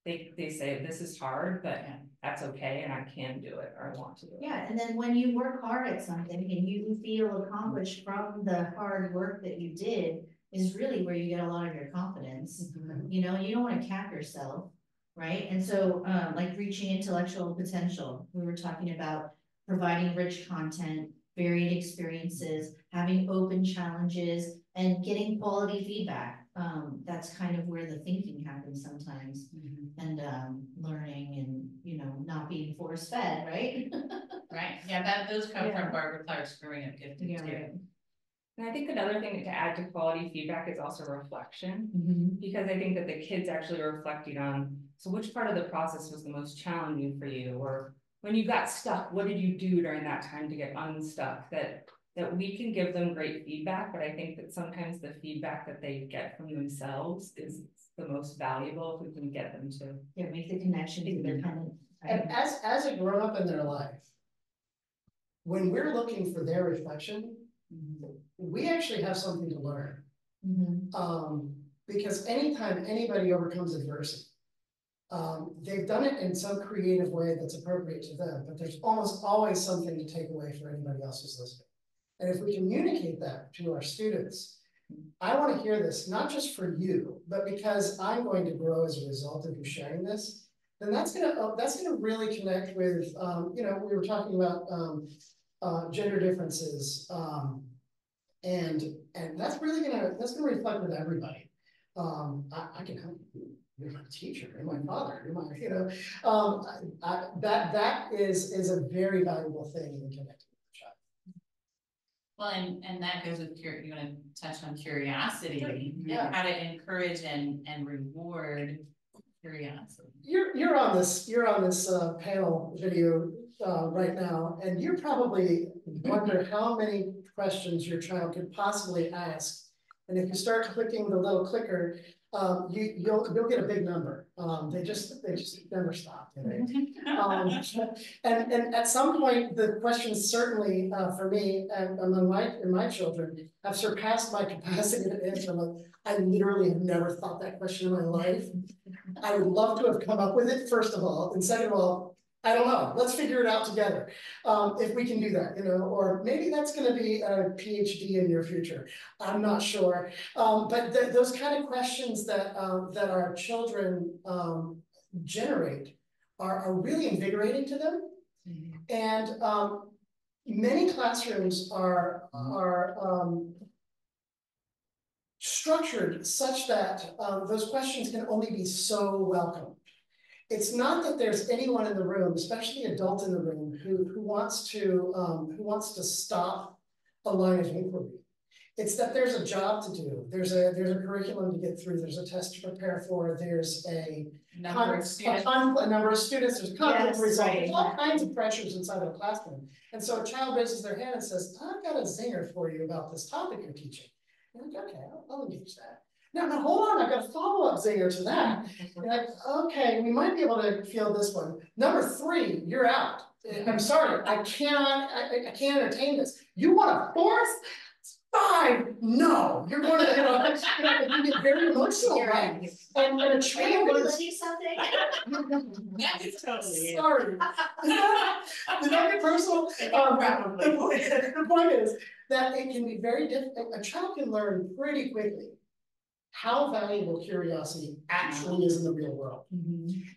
they say, this is hard, but that's okay, and I can do it, or I want to do it. Yeah, and then when you work hard at something and you feel accomplished from the hard work that you did, is really where you get a lot of your confidence. You know, you don't want to cap yourself, right? And so, like reaching intellectual potential, we were talking about providing rich content, varied experiences, having open challenges, and getting quality feedback. That's kind of where the thinking happens sometimes, and learning and, not being force fed, right? Right, yeah, those come from Barbara Clark's Growing Up Gifted too. Right. And I think another thing to add to quality feedback is also reflection, because I think that the kids actually are reflecting on, so which part of the process was the most challenging for you, or when you got stuck, what did you do during that time to get unstuck? That we can give them great feedback, but I think that sometimes the feedback that they get from themselves is the most valuable if we can get them to make the connection to their kind of. And as a grown up in their life, when we're looking for their reflection, we actually have something to learn. Because anytime anybody overcomes adversity, they've done it in some creative way that's appropriate to them, but there's almost always something to take away for anybody else who's listening. And if we communicate that to our students, I want to hear this, not just for you, but because I'm going to grow as a result of you sharing this, then that's gonna really connect with, we were talking about gender differences, and that's really gonna reflect with everybody. I can help you. You're my teacher, you're my father, you're my, that is a very valuable thing in connecting with the child. Well, and that goes with you want to touch on curiosity, yeah. How to encourage and reward curiosity. You're on this panel video right now, and you probably wonder how many questions your child could possibly ask. And if you start clicking the little clicker, you'll get a big number. They just never stop. Right? And at some point, the questions certainly for me and among my children have surpassed my capacity to answer them. I literally have never thought that question in my life. I would love to have come up with it, first of all, and second of all, I don't know. Let's figure it out together. If we can do that, or maybe that's going to be a PhD in your future. I'm not sure. But those kind of questions that our children generate are really invigorating to them. And many classrooms are structured such that those questions can only be so welcome. It's not that there's anyone in the room, especially adult in the room, who wants to stop a line of inquiry. It's that there's a job to do. There's a curriculum to get through. There's a test to prepare for. There's a number of students. There's conflict resolve. There's all kinds of pressures inside of a classroom. And so a child raises their hand and says, "I've got a zinger for you about this topic you're teaching." And I'm like, "Okay, I'll engage that." Now hold on, I've got a follow-up zinger to that. You're like, okay, we might be able to feel this one. Number 3, you're out. I'm sorry, I can't entertain this. You want a 4th? 5? No, you're going to, you get very emotional, right? And a child is something. Yes, totally. Sorry. Did that get personal? The point is that it can be very difficult. A child can learn pretty quickly how valuable curiosity actually is in the real world.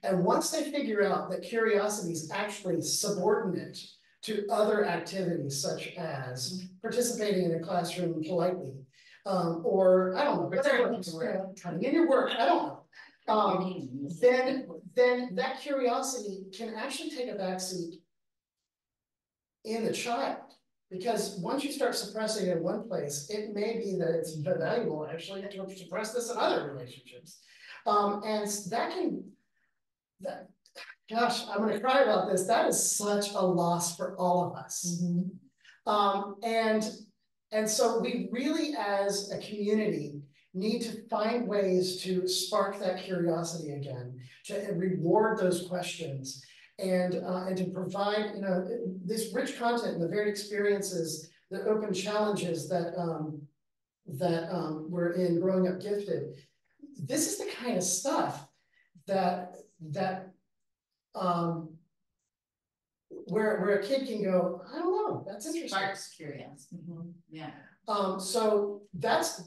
And once they figure out that curiosity is actually subordinate to other activities, such as participating in a classroom politely, or I don't know, whatever, turning in your work, I don't know. Then that curiosity can actually take a backseat in the child. Because once you start suppressing it in one place, it may be that it's valuable actually to suppress this in other relationships. And gosh, I'm going to cry about this. That is such a loss for all of us. And so we really, as a community, need to find ways to spark that curiosity again, to reward those questions, and to provide, you know, this rich content and the varied experiences, the open challenges that were in Growing Up Gifted. This is the kind of stuff that where a kid can go, I don't know, that's interesting. Sparks curiosity. Yeah. So that's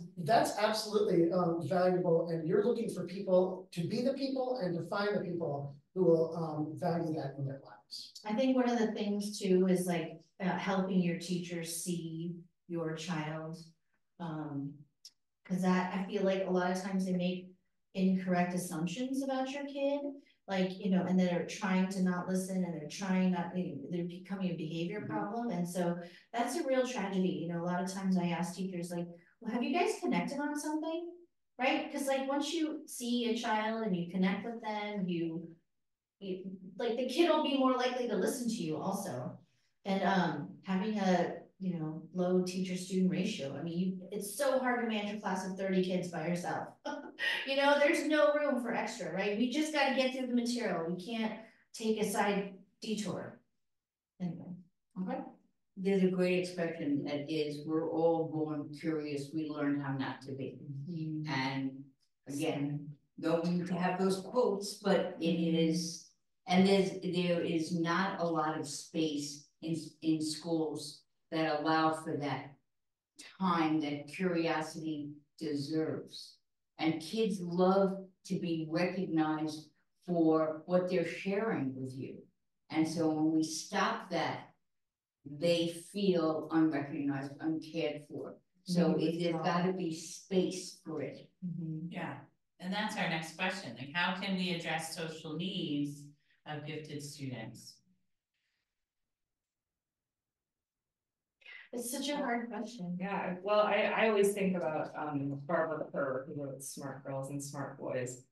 absolutely valuable, and you're looking for people to be the people and to find the people who will value that in their lives. I think one of the things too is like helping your teachers see your child. Cause that, I feel like a lot of times they make incorrect assumptions about your kid. Like, you know, and they're trying to not listen, and they're trying not, they're becoming a behavior problem. And so that's a real tragedy. You know, a lot of times I ask teachers like, well, have you guys connected on something? Right? Because like once you see a child and you connect with them, you like the kid will be more likely to listen to you also. And having a, you know, low teacher student ratio. I mean, it's so hard to manage a class of 30 kids by yourself. You know, there's no room for extra, right? We just got to get through the material. We can't take a side detour. Anyway, okay. There's a great expression that is, we're all born curious, we learn how not to be. And again, don't need to have those quotes, but it is, and there is not a lot of space in schools that allow for that time that curiosity deserves. And kids love to be recognized for what they're sharing with you. And so when we stop that, they feel unrecognized, uncared for. So there's got to be space for it. Yeah, and that's our next question. Like, how can we address social needs of gifted students? It's such a hard question. Yeah, well, I always think about Barbara Kerr, who wrote Smart Girls and Smart Boys.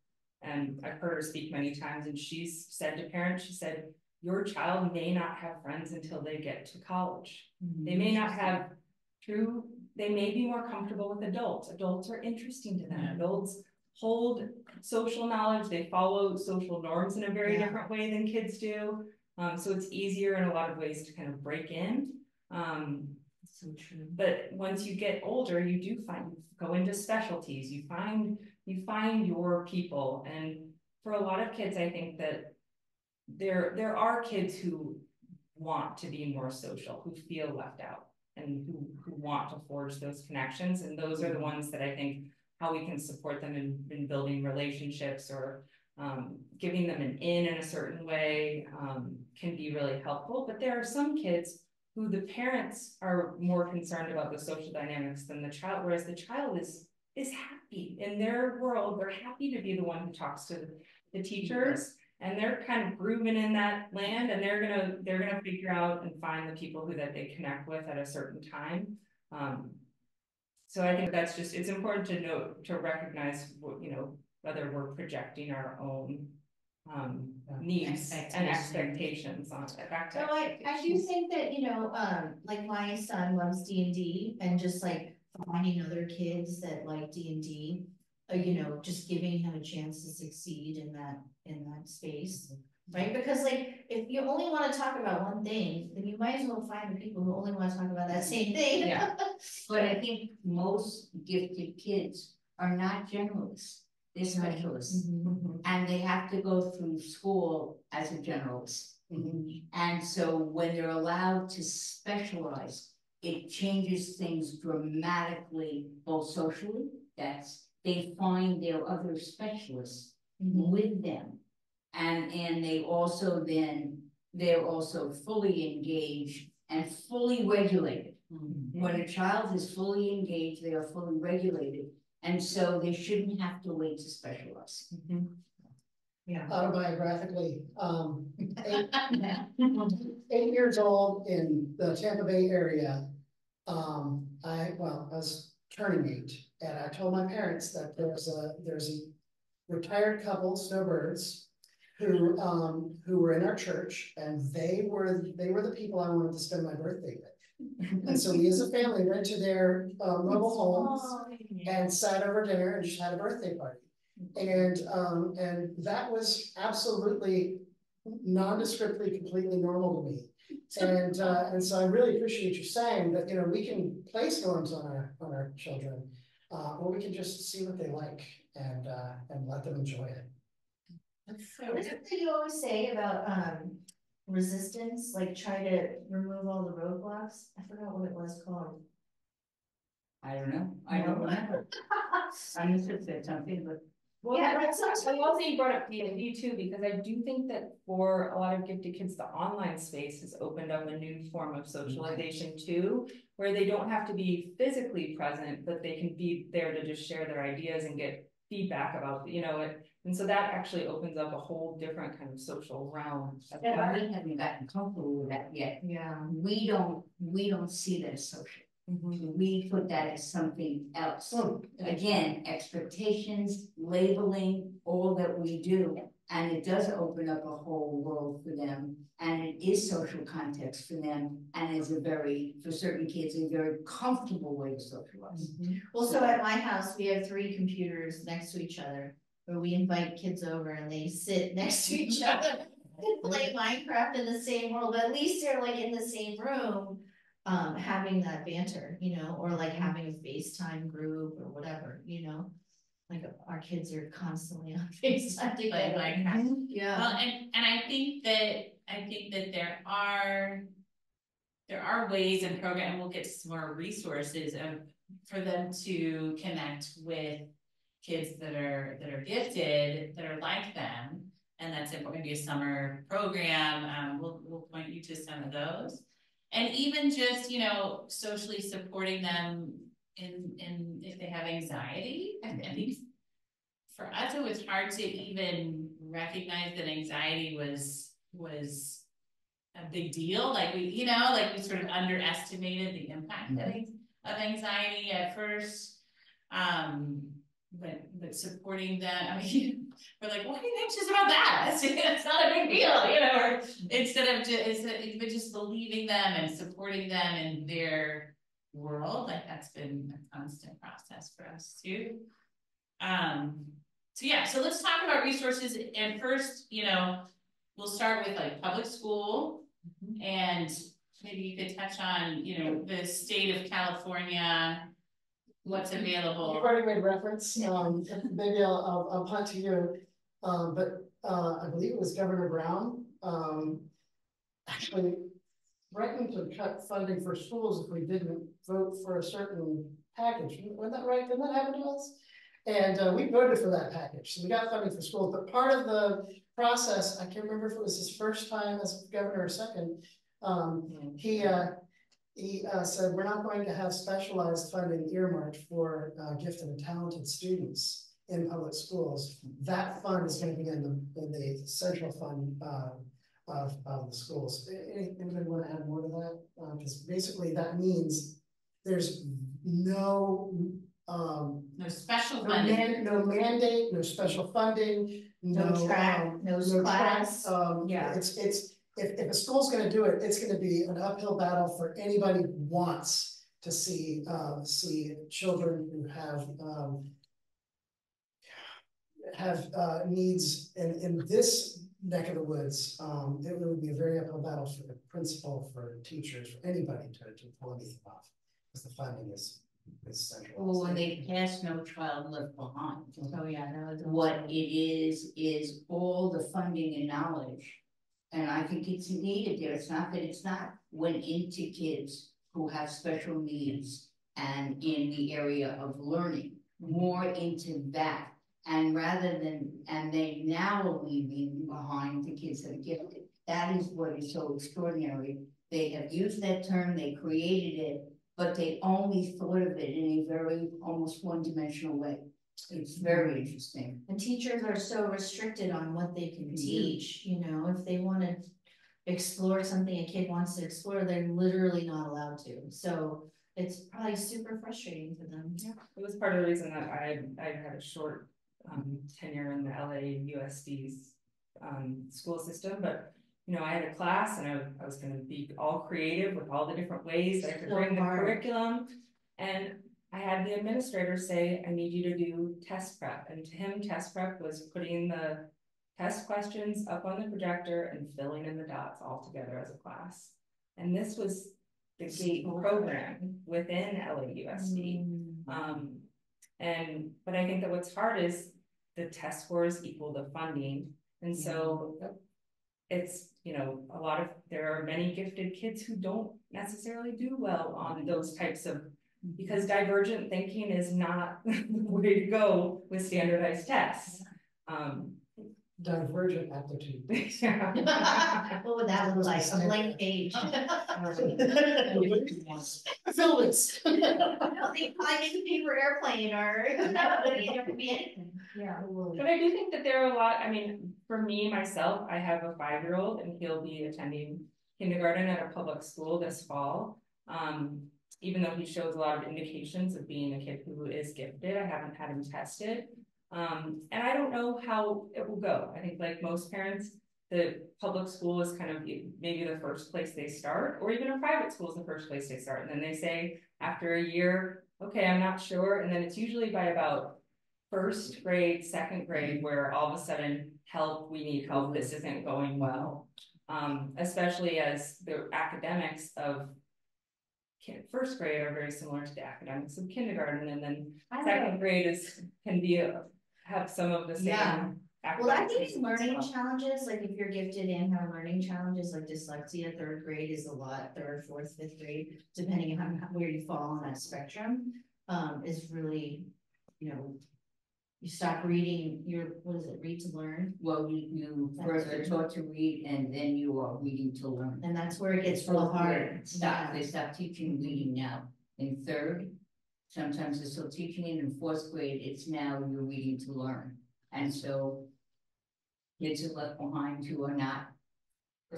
And I've heard her speak many times, and she's said to parents, she said, your child may not have friends until they get to college. They may not have they may be more comfortable with adults. Adults are interesting to them. Adults hold social knowledge, they follow social norms in a very different way than kids do. So it's easier in a lot of ways to kind of break in. So true. But once you get older, you do go into specialties, you find your people. And for a lot of kids, I think that there are kids who want to be more social, who feel left out, and who want to forge those connections. And those are the ones that I think how we can support them in building relationships, or giving them an in a certain way can be really helpful. But there are some kids who the parents are more concerned about the social dynamics than the child, whereas the child is happy in their world. They're happy to be the one who talks to the teachers, and they're kind of grooving in that land, and they're gonna figure out and find the people that they connect with at a certain time. So I think that's just, it's important to note, to recognize what, you know, whether we're projecting our own needs and expectations on it. So I do think that, you know, like my son loves D&D, and just like finding other kids that like D&D, you know, just giving him a chance to succeed in that space, right? Because like, if you only want to talk about one thing, then you might as well find the people who only want to talk about that same thing. Yeah. But I think most gifted kids are not generalists. They're specialists, and they have to go through school as a generalist. And so when they're allowed to specialize, it changes things dramatically, both socially, they find their other specialists with them. And they're also fully engaged and fully regulated. When a child is fully engaged, they are fully regulated. And so they shouldn't have to wait to specialize. Yeah. Autobiographically, 8 years old in the Tampa Bay area, I was turning 8, and I told my parents that there's a retired couple, snowbirds, who were in our church, and they were the people I wanted to spend my birthday with. And so we as a family went to their mobile homes and sat over dinner and just had a birthday party. And that was absolutely nondescriptly completely normal to me. And so I really appreciate you saying that, you know, we can place norms on our children, or we can just see what they like and let them enjoy it. What is it that you always say about resistance, like try to remove all the roadblocks? I forgot what it was called. I don't know. I don't remember. I must have said something, but. Well, yeah, that's I love that you brought up D&D too, because I do think that for a lot of gifted kids, the online space has opened up a new form of socialization too, where they don't have to be physically present, but they can be there to just share their ideas and get feedback about, you know, it. And so that actually opens up a whole different kind of social realm. Yeah, we haven't gotten comfortable with that yet. Yeah. We don't see that as social. We put that as something else. Again, expectations, labeling, all that we do. And it does open up a whole world for them. And it is social context for them. And it's for certain kids, a very comfortable way to socialize. Well, so at my house, we have 3 computers next to each other, where we invite kids over and they sit next to each other and play Minecraft in the same world, but at least they're like in the same room, having that banter, you know, or like having a FaceTime group or whatever, you know, like our kids are constantly on FaceTime together. Yeah. Well, and I think that there are ways and program, and we'll get to some more resources for them to connect with kids that are gifted, that are like them, and that's maybe a summer program. We'll point you to some of those. And even just, you know, socially supporting them in if they have anxiety. I think for us it was hard to even recognize that anxiety was a big deal. Like we sort of underestimated the impact of anxiety at first. But supporting them, I mean, we're like, why are you anxious about that? It's not a big deal, you know, or instead of just believing them and supporting them in their world, like that's been a constant process for us too. So yeah, so let's talk about resources. And first, you know, we'll start with like public school, and maybe you could touch on, you know, the state of California, what's available. You've already made reference. Maybe I'll punt to you. But I believe it was Governor Brown actually threatened to cut funding for schools if we didn't vote for a certain package. Wasn't that right? Didn't that happen to us? And we voted for that package. So we got funding for schools. But part of the process, I can't remember if it was his first time as governor or second, he said, we're not going to have specialized funding earmarked for gifted and talented students in public schools. That fund is going to be in the central fund of the schools. Anybody want to add more to that? Because basically that means there's no special funding, no mandate, no special funding, no track, no class. Yeah, it's if a school's going to do it, it's going to be an uphill battle for anybody who wants to see children who have needs in this neck of the woods. It would be a very uphill battle for the principal, for teachers, for anybody to pull anything off, because the funding is central. Well, when they pass No Child Left Behind. Oh yeah, what it is all the funding and knowledge. And I think it's needed there. It's not that it's not went into kids who have special needs and in the area of learning, more into that. And they now are leaving behind the kids that are gifted. That is what is so extraordinary. They have used that term, they created it, but they only thought of it in a very almost one-dimensional way. It's very interesting. And teachers are so restricted on what they can teach, you know, if they want to explore something a kid wants to explore, they're literally not allowed to. So it's probably super frustrating for them. Yeah, it was part of the reason that I had a short tenure in the LA USD's school system, but you know, I had a class and I was gonna be all creative with all the different ways that I could bring the curriculum. And I had the administrator say, I need you to do test prep. And to him, test prep was putting the test questions up on the projector and filling in the dots all together as a class. And this was the GATE program within LAUSD. But I think that what's hard is the test scores equal the funding. And so it's, you know, there are many gifted kids who don't necessarily do well on those types of, because divergent thinking is not the way to go with standardized tests. Divergent aptitude. What would that look like? A blank page. Fill this. No, they probably make a paper airplane or that would never be anything. Yeah. But I do think that there are a lot, I mean, for me, myself, I have a 5-year-old and he'll be attending kindergarten at a public school this fall. Even though he shows a lot of indications of being a kid who is gifted, I haven't had him tested. And I don't know how it will go. I think like most parents, the public school is kind of maybe the first place they start, or even a private school is the first place they start. And then they say after a year, okay, I'm not sure. And then it's usually by about first grade, second grade, where all of a sudden, help, we need help, this isn't going well. Especially as the academics of first grade are very similar to the academics of kindergarten, and then second grade can have some of the same. Yeah. Well, I think learning challenges, like if you're gifted and have learning challenges like dyslexia, 3rd grade is a lot, 3rd, 4th, 5th grade, depending on where you fall on that spectrum, is really, you know, you stop reading what is it, read to learn? Well, you first are taught to read and then you are reading to learn. And that's where it gets real hard. They stop teaching reading now. In 3rd, sometimes they're still teaching it. In 4th grade, it's now you're reading to learn. And so kids are left behind who are not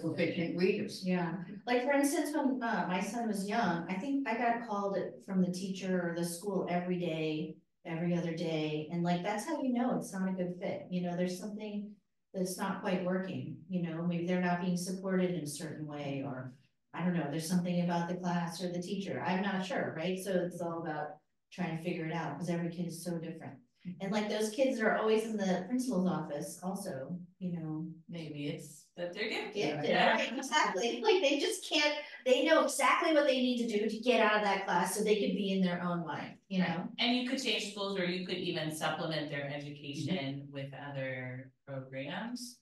proficient readers. Yeah, like for instance, when my son was young, I think I got called from the teacher or the school every day, every other day, and like that's how you know it's not a good fit. You know, there's something that's not quite working. You know, maybe they're not being supported in a certain way, or I don't know, there's something about the class or the teacher. I'm not sure, right? So it's all about trying to figure it out because every kid is so different. And like those kids are always in the principal's office also, you know. Maybe it's that they're gifted. Yeah, right, exactly. Like they just can't, they know exactly what they need to do to get out of that class so they could be in their own mind, you know? And you could change schools, or you could even supplement their education with other programs.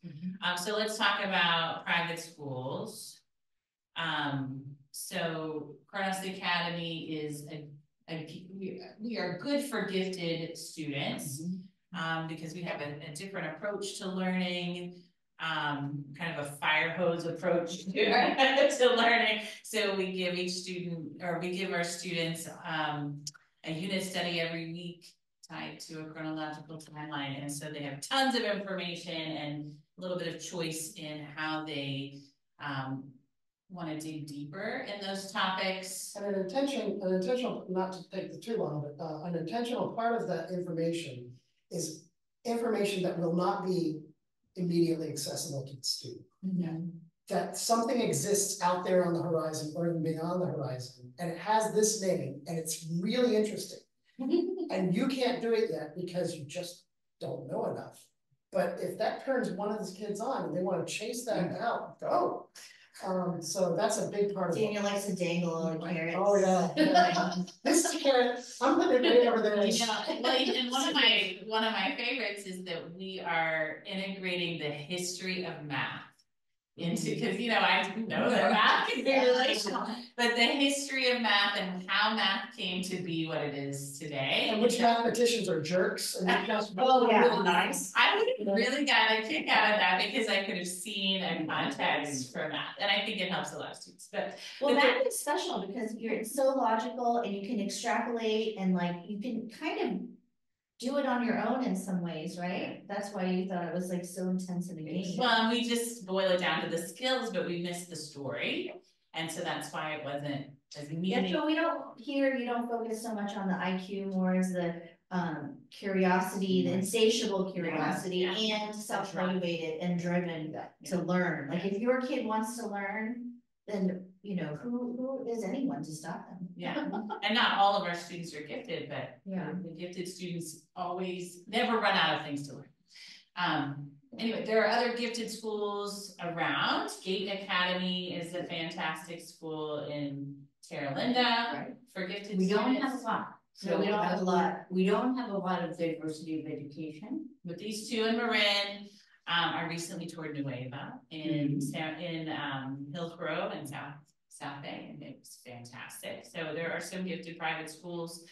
So let's talk about private schools. So Chronos Academy is we are good for gifted students, because we have a different approach to learning, kind of a fire hose approach to learning. So we give each student, or we give our students a unit study every week tied to a chronological timeline. And so they have tons of information and a little bit of choice in how they want to dig deeper in those topics. And an intentional, not to take the too long, but an intentional part of that information is information that will not be immediately accessible to the student. That something exists out there on the horizon or even beyond the horizon, and it has this name, and it's really interesting. And you can't do it yet because you just don't know enough. But if that turns one of these kids on and they want to chase that out, go. So that's a big part of it. Daniel likes to dangle all the carrots. Oh yeah. This is a carrot. I'm putting it right over there. You know, and one of my favorites is that we are integrating the history of math into, because you know I didn't know that math could be relational, but the history of math and how math came to be what it is today. And which mathematicians are jerks. And that's really nice. I would have really got a kick out of that because I could have seen a context for math, and I think it helps a lot of students. But math is special because it's so logical and you can extrapolate and like you can kind of do it on your own in some ways, right? That's why you thought it was like so intense in the game. Well, we just boil it down to the skills, but we missed the story. And so that's why it wasn't as meaningful. Yeah, so we don't, here you don't focus so much on the IQ, more as the curiosity, the insatiable curiosity, and self-motivated and driven to learn. Like if your kid wants to learn, then you know who is anyone to stop them? Yeah, and not all of our students are gifted, but Yeah. the gifted students always never run out of things to learn. Anyway, there are other gifted schools around. Gate Academy is a fantastic school in Terra Linda for gifted We students. don't have a lot. So we don't have a lot. We don't have a lot of diversity of education. But these two in Marin, I recently toured Nueva in Hillsborough and South Bay, and it was fantastic. So there are some gifted private schools.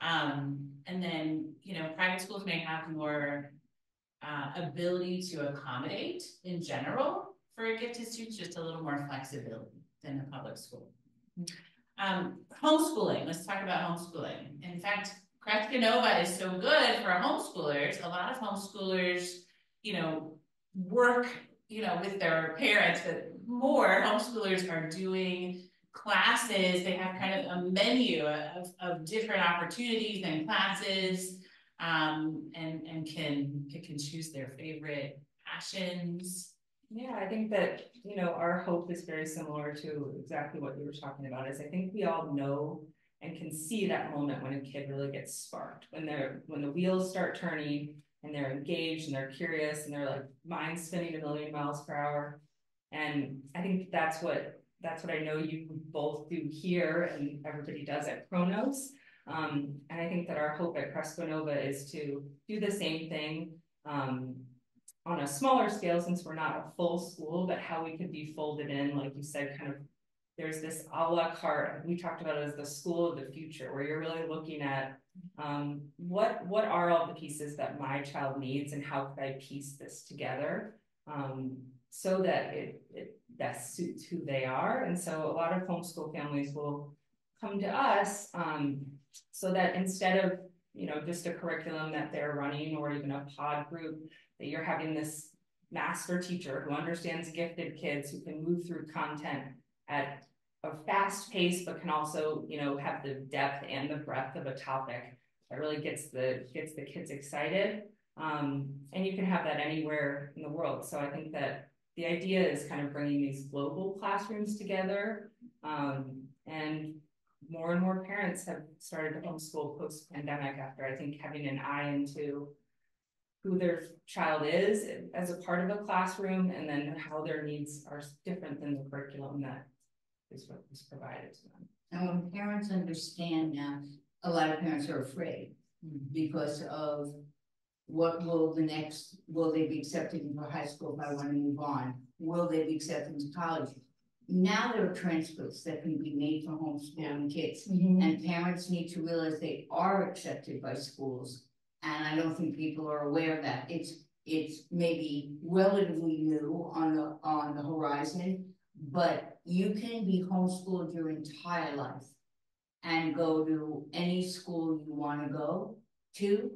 And then, you know, private schools may have more ability to accommodate in general for gifted students, just a little more flexibility than a public school. Homeschooling, let's talk about homeschooling. In fact, Kresge Nova is so good for homeschoolers. A lot of homeschoolers, you know, work, you know, with their parents, but more homeschoolers are doing classes. They have kind of a menu of different opportunities and classes, and can choose their favorite passions. Yeah, I think that, you know, our hope is very similar to exactly what you were talking about, is I think we all know and can see that moment when a kid really gets sparked, when the wheels start turning and they're engaged and they're curious and they're like mind spinning 1,000,000 miles per hour. And I think that's what I know you both do here and everybody does at Chronos. And I think that our hope at Kresge Nova is to do the same thing on a smaller scale, since we're not a full school, but how we could be folded in, like you said, kind of there's this a la carte, we talked about it as the school of the future, where you're really looking at what are all the pieces that my child needs and how could I piece this together so that it best suits who they are. And so a lot of homeschool families will come to us so that instead of, you know, just a curriculum that they're running or even a pod group, that you're having this master teacher who understands gifted kids, who can move through content at a fast pace, but can also, you know, have the depth and the breadth of a topic that really gets the kids excited. And you can have that anywhere in the world. So I think that the idea is kind of bringing these global classrooms together. And more parents have started to homeschool post-pandemic after, I think, having an eye into who their child is as a part of a classroom, and then how their needs are different than the curriculum that is what was provided to them. And when parents understand now, a lot of parents are afraid because of what will they be accepted into high school if I want to move on? Will they be accepted into college? Now there are transcripts that can be made for homeschooling kids, and parents need to realize they are accepted by schools. And I don't think people are aware of that. It's maybe relatively new on the horizon, but you can be homeschooled your entire life and go to any school you want to go to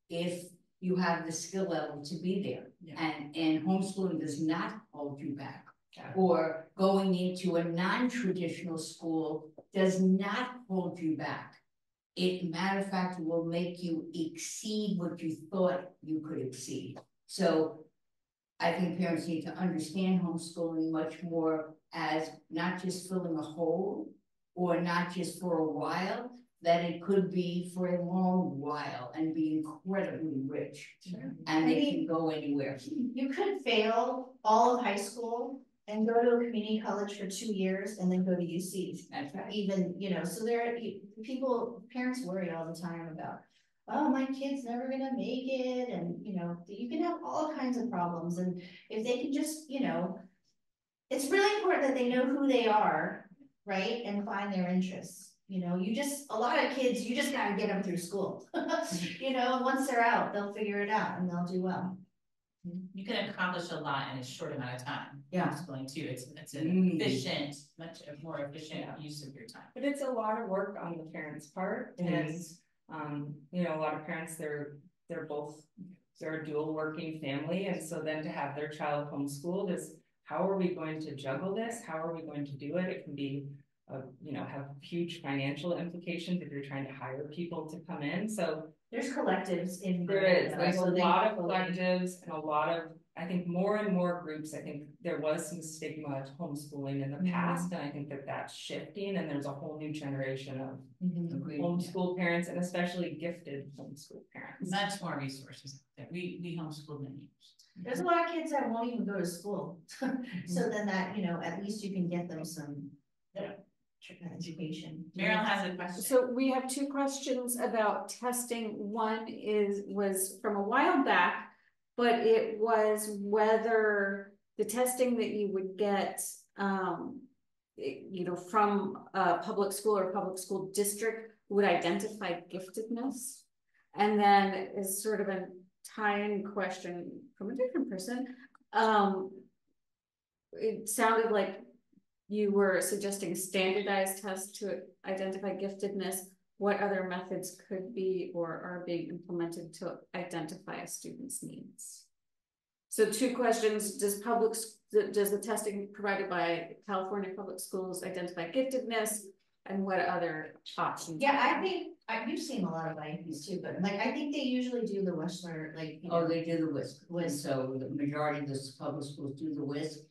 if you have the skill level to be there. Yeah. And homeschooling does not hold you back. Yeah. Or going into a non-traditional school does not hold you back. It, matter of fact, will make you exceed what you thought you could exceed. So I think parents need to understand homeschooling much more as not just filling a hole or not just for a while, that it could be for a long while and be incredibly rich. Sure. And they can go anywhere. You could fail all of high school and go to a community college for 2 years and then go to UC. That's right. Even, you know, so parents worry all the time about, oh, my kid's never gonna make it. And, you know, you can have all kinds of problems. And if they can just, you know, it's really important that they know who they are, right? And find their interests. You know, a lot of kids, you just gotta get them through school. You know, and once they're out, they'll figure it out and they'll do well. You can accomplish a lot in a short amount of time. Yeah. Homeschooling too. It's an efficient, much more efficient use of your time. But it's a lot of work on the parents' part. And you know, a lot of parents, they're a dual working family. And so then to have their child homeschooled is, how are we going to juggle this? How are we going to do it? It can be you know, have huge financial implications if you're trying to hire people to come in, so. There's collectives in. There's a lot of collectives and a lot of, I think more and more groups, I think there was some stigma to homeschooling in the past, and I think that that's shifting, and there's a whole new generation of homeschool parents, and especially gifted homeschool parents. Much more resources. We homeschool many. There's a lot of kids that won't even go to school. So then that, you know, at least you can get them some education. Meryl has a question. So we have two questions about testing. One was from a while back, but it was whether the testing that you would get, you know, from a public school or public school district would identify giftedness. And then is sort of a tie-in question from a different person. It sounded like you were suggesting a standardized test to identify giftedness. What other methods could be or are being implemented to identify a student's needs? So two questions: does the testing provided by California public schools identify giftedness, and what other options? Yeah, I think you've seen a lot of IEPs too, but like I think they usually do the Whistler, like, you know. Oh, they do the WISC. So the majority of the public schools do the WISC.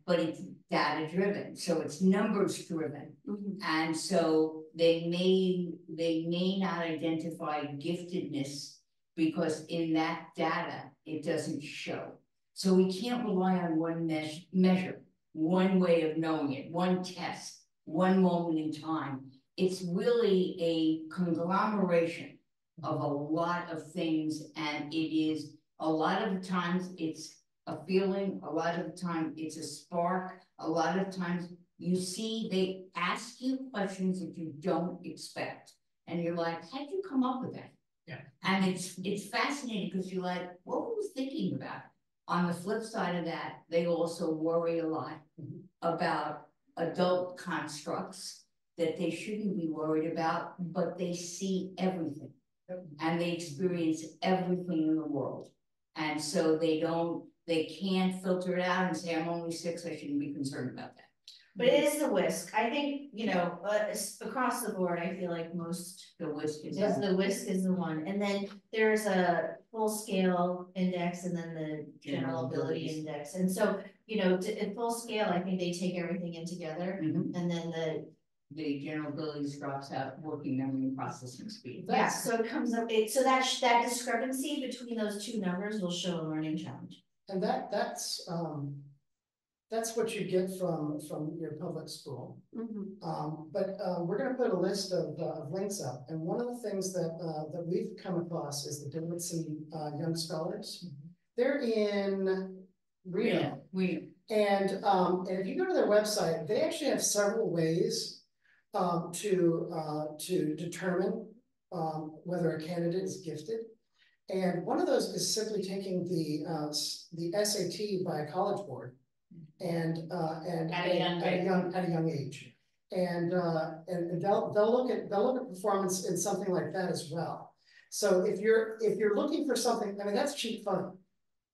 But it's data driven, so it's numbers driven. And so they may not identify giftedness because in that data it doesn't show. So we can't rely on one measure, one way of knowing it, one test, one moment in time. It's really a conglomeration of a lot of things, and it is a lot of the times it's a feeling, a lot of the time it's a spark, a lot of times you see they ask you questions that you don't expect, and you're like, how'd you come up with that? Yeah. And it's fascinating because you're like, what were you thinking about? On the flip side of that, they also worry a lot about adult constructs that they shouldn't be worried about, but they see everything and they experience everything in the world, and so they can't filter it out and say, I'm only 6, I shouldn't be concerned about that. But it is the WISC. I think, you know, across the board, I feel like most. The WISC is The WISC is the one. And then there's a full scale index and then the general ability index. And so, you know, at full scale, I think they take everything in together. And then the general abilities drops out working memory and processing speed. yeah, so it comes up, so that discrepancy between those two numbers will show a learning challenge. And that's what you get from your public school. But we're going to put a list of links up, and one of the things that we've come across is the Davidson Young Scholars. They're in Reno. And if you go to their website, they actually have several ways to determine whether a candidate is gifted. And one of those is simply taking the SAT by a college board, and at a young age, and they'll look at performance in something like that as well. So if you're looking for something, I mean, that's cheap fun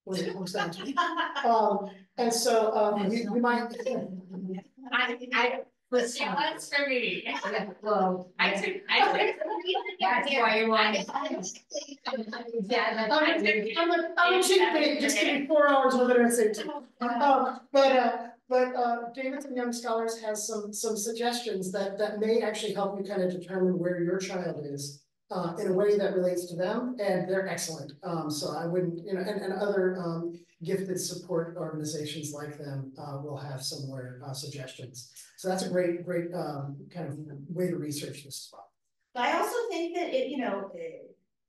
when it comes down to it. And so you might. Listen, that's for me. Well, I took. That's why you want. I'm a cheap bait. Just give me 4 hours with an SAT. But Davidson Young Scholars has some suggestions that may actually help you kind of determine where your child is in a way that relates to them, and they're excellent. So I wouldn't, you know, and other gifted support organizations like them will have similar suggestions. So that's a great kind of way to research this as well. But I also think that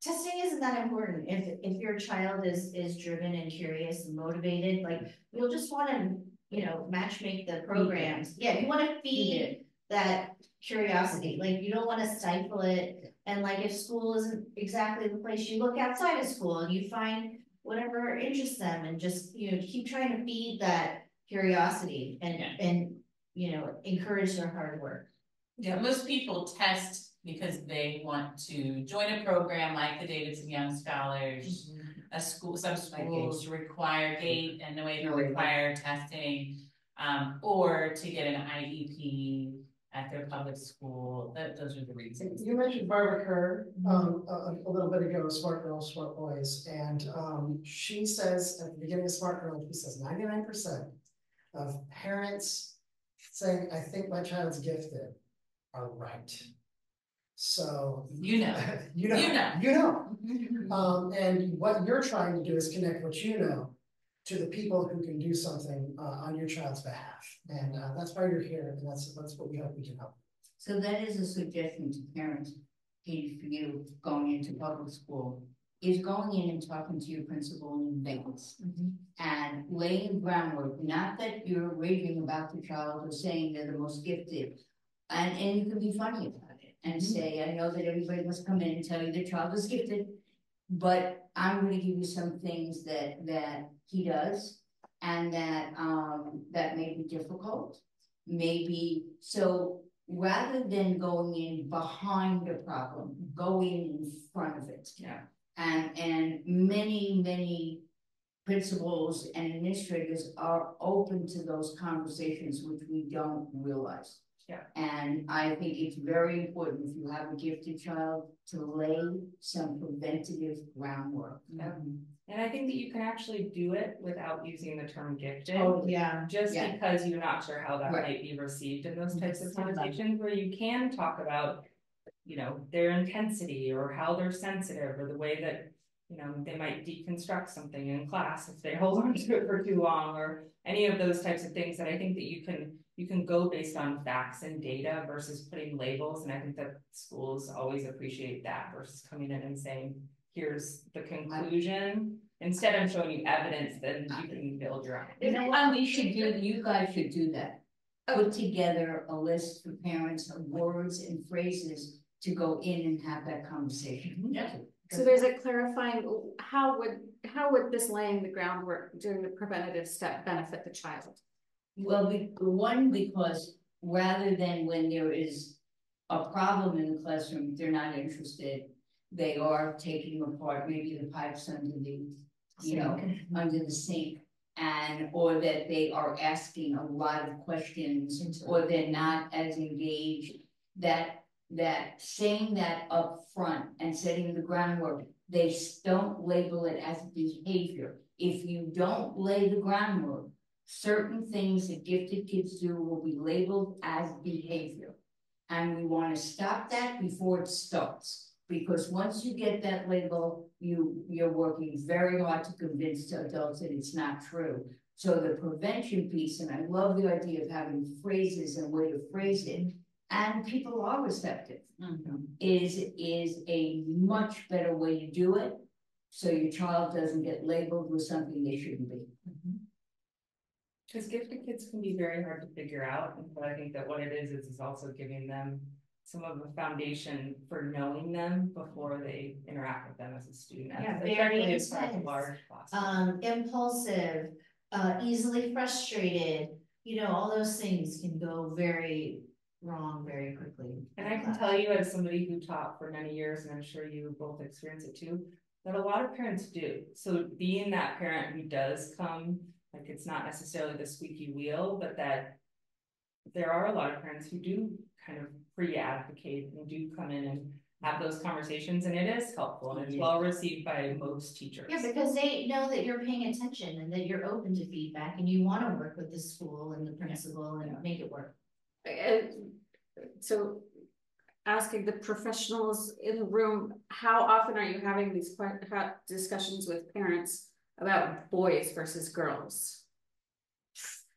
testing isn't that important if your child is driven and curious and motivated. Like, you'll just want to, you know, match make the programs. Yeah, you want to feed that curiosity. Like, you don't want to stifle it. And like, if school isn't exactly the place, you look outside of school and you find whatever interests them, and just, you know, keep trying to feed that curiosity and you know, encourage their hard work. Yeah, most people test because they want to join a program like the Davidson Young Scholars. Some schools require GATE and no way to require testing, or to get an IEP at their public school. Those are the reasons. You mentioned Barbara Kerr, a little bit ago, Smart Girls, Smart Boys, and, she says at the beginning of Smart Girls, she says 99% of parents saying, I think my child's gifted, are right. So. You know. You know. And what you're trying to do is connect what you know to the people who can do something on your child's behalf. And that's why you're here, and that's what we hope we can help. So that is a suggestion to parents, Katie, for you going into public school, is going in and talking to your principal in advance and laying groundwork. Not that you're raving about the child or saying they're the most gifted, and you can be funny about it and say, I know that everybody must come in and tell you their child is gifted, but I'm going to give you some things that he does, and that may be difficult, maybe. So rather than going in behind the problem, go in front of it. Yeah. And many principals and administrators are open to those conversations, which we don't realize. Yeah. And I think it's very important, if you have a gifted child, to lay some preventative groundwork. Yeah. And I think that you can actually do it without using the term gifted. Oh, yeah. Just because you're not sure how that might be received in those types of conversations, where you can talk about, you know, their intensity or how they're sensitive, or the way that, you know, they might deconstruct something in class if they hold on to it for too long, or any of those types of things. That I think that you can go based on facts and data versus putting labels. And I think that schools always appreciate that versus coming in and saying, here's the conclusion. Instead of showing you evidence, then you can build your own. You know what we should do? You guys should do that. Put together a list for parents of words and phrases to go in and have that conversation. Yeah. So there's a clarifying, how would this laying the groundwork during the preventative step benefit the child? Well, because rather than when there is a problem in the classroom, they're not interested, they are taking apart maybe the pipes under the, you know, under the sink, and or that they are asking a lot of questions, or they're not as engaged. That saying that up front and setting the groundwork, they don't label it as behavior. If you don't lay the groundwork, certain things that gifted kids do will be labeled as behavior. And we want to stop that before it starts. Because once you get that label, you're working very hard to convince adults that it's not true. So the prevention piece, and I love the idea of having phrases and way to phrase it, and people are receptive, is a much better way to do it, so your child doesn't get labeled with something they shouldn't be. Because gifted kids can be very hard to figure out, but I think that what it is also giving them some of the foundation for knowing them before they interact with them as a student. Yeah, very intense, large class. Impulsive, easily frustrated, you know, all those things can go very wrong very quickly. And I can tell you, as somebody who taught for many years, and I'm sure you both experience it too, that a lot of parents do. So being that parent who does come, like, it's not necessarily the squeaky wheel, but that there are a lot of parents who do kind of pre-advocate and do come in and have those conversations, and it is helpful and it's well received by most teachers. Yeah, because they know that you're paying attention and that you're open to feedback and you want to work with the school and the principal and make it work. So asking the professionals in the room, how often are you having these discussions with parents about boys versus girls?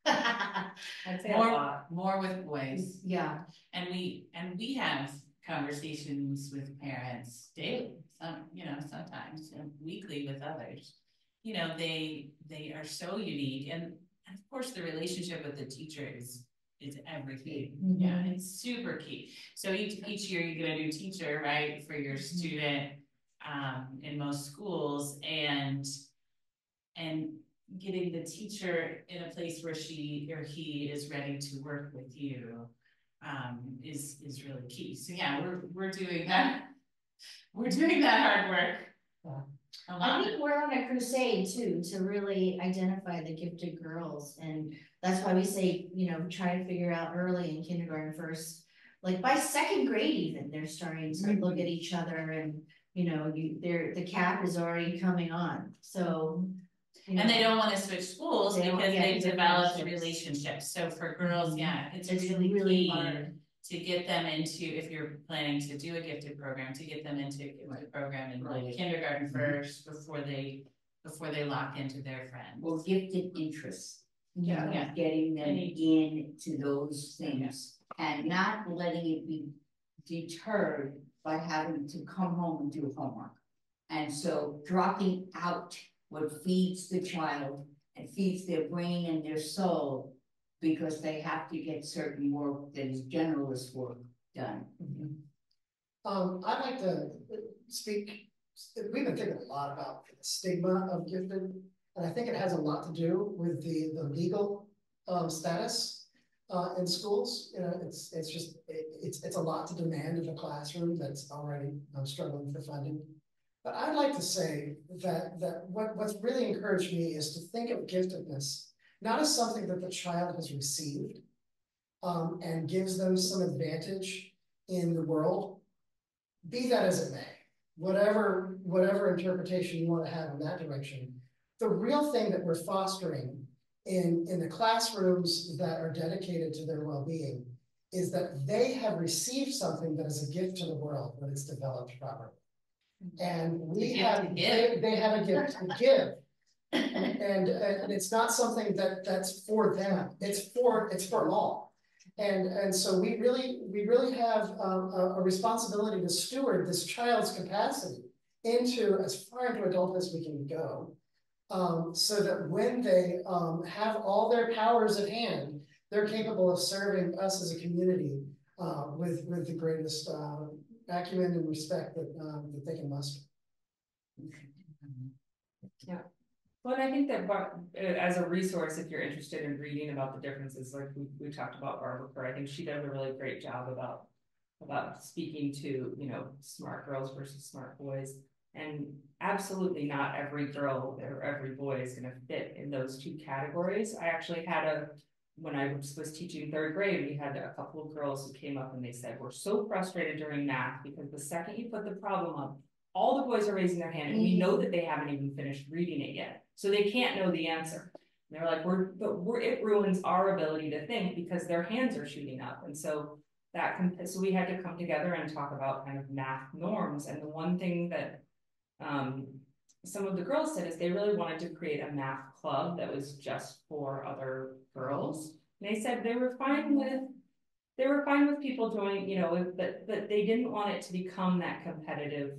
I'd say a lot. More with boys. Yeah. And we have conversations with parents daily, sometimes, and weekly with others. You know, they are so unique, and of course the relationship with the teacher is everything. Yeah, it's super key. So each year you get a new teacher, right, for your student in most schools, and getting the teacher in a place where she or he is ready to work with you is really key. So yeah, we're doing that. We're doing that hard work. I think we're on a crusade too, to really identify the gifted girls, and that's why we say, you know, try to figure out early in kindergarten first. Like by second grade even, they're starting to look at each other and, you know, the cap is already coming on, so. And they don't want to switch schools because they've developed relationships. So for girls, yeah, it's really hard to get them into, if you're planning to do a gifted program, to get them into a gifted program in like kindergarten first before they lock into their friends. Well, gifted interests. Yeah. Getting them into those things and not letting it be deterred by having to come home and do homework. And so dropping out what feeds the child and feeds their brain and their soul, because they have to get certain work that is generalist work done. I'd like to speak. We've been thinking a lot about the stigma of gifted, and I think it has a lot to do with the legal status in schools. You know, it's a lot to demand of a classroom that's already struggling for funding. But I'd like to say that what's really encouraged me is to think of giftedness not as something that the child has received and gives them some advantage in the world, be that as it may, whatever interpretation you want to have in that direction. The real thing that we're fostering in the classrooms that are dedicated to their well-being is that they have received something that is a gift to the world when it's developed properly. And they have a gift to give. And it's not something that's for them. It's for all. And so we really have a responsibility to steward this child's capacity into as far into adulthood as we can go, so that when they have all their powers at hand, they're capable of serving us as a community with the greatest acumen and respect that they can muster. Yeah. Well, and I think that as a resource, if you're interested in reading about the differences, like we talked about Barbara, I think she does a really great job about speaking to, you know, smart girls versus smart boys. And absolutely not every girl or every boy is going to fit in those two categories. I actually had when I was teaching third grade, we had a couple of girls who came up and they said, we're so frustrated during math because the second you put the problem up, all the boys are raising their hand and we know that they haven't even finished reading it yet. So they can't know the answer. And they're like, it ruins our ability to think because their hands are shooting up. And so so we had to come together and talk about kind of math norms. And the one thing that some of the girls said is they really wanted to create a math club that was just for other girls. And they said they were fine with people joining, you know, but they didn't want it to become that competitive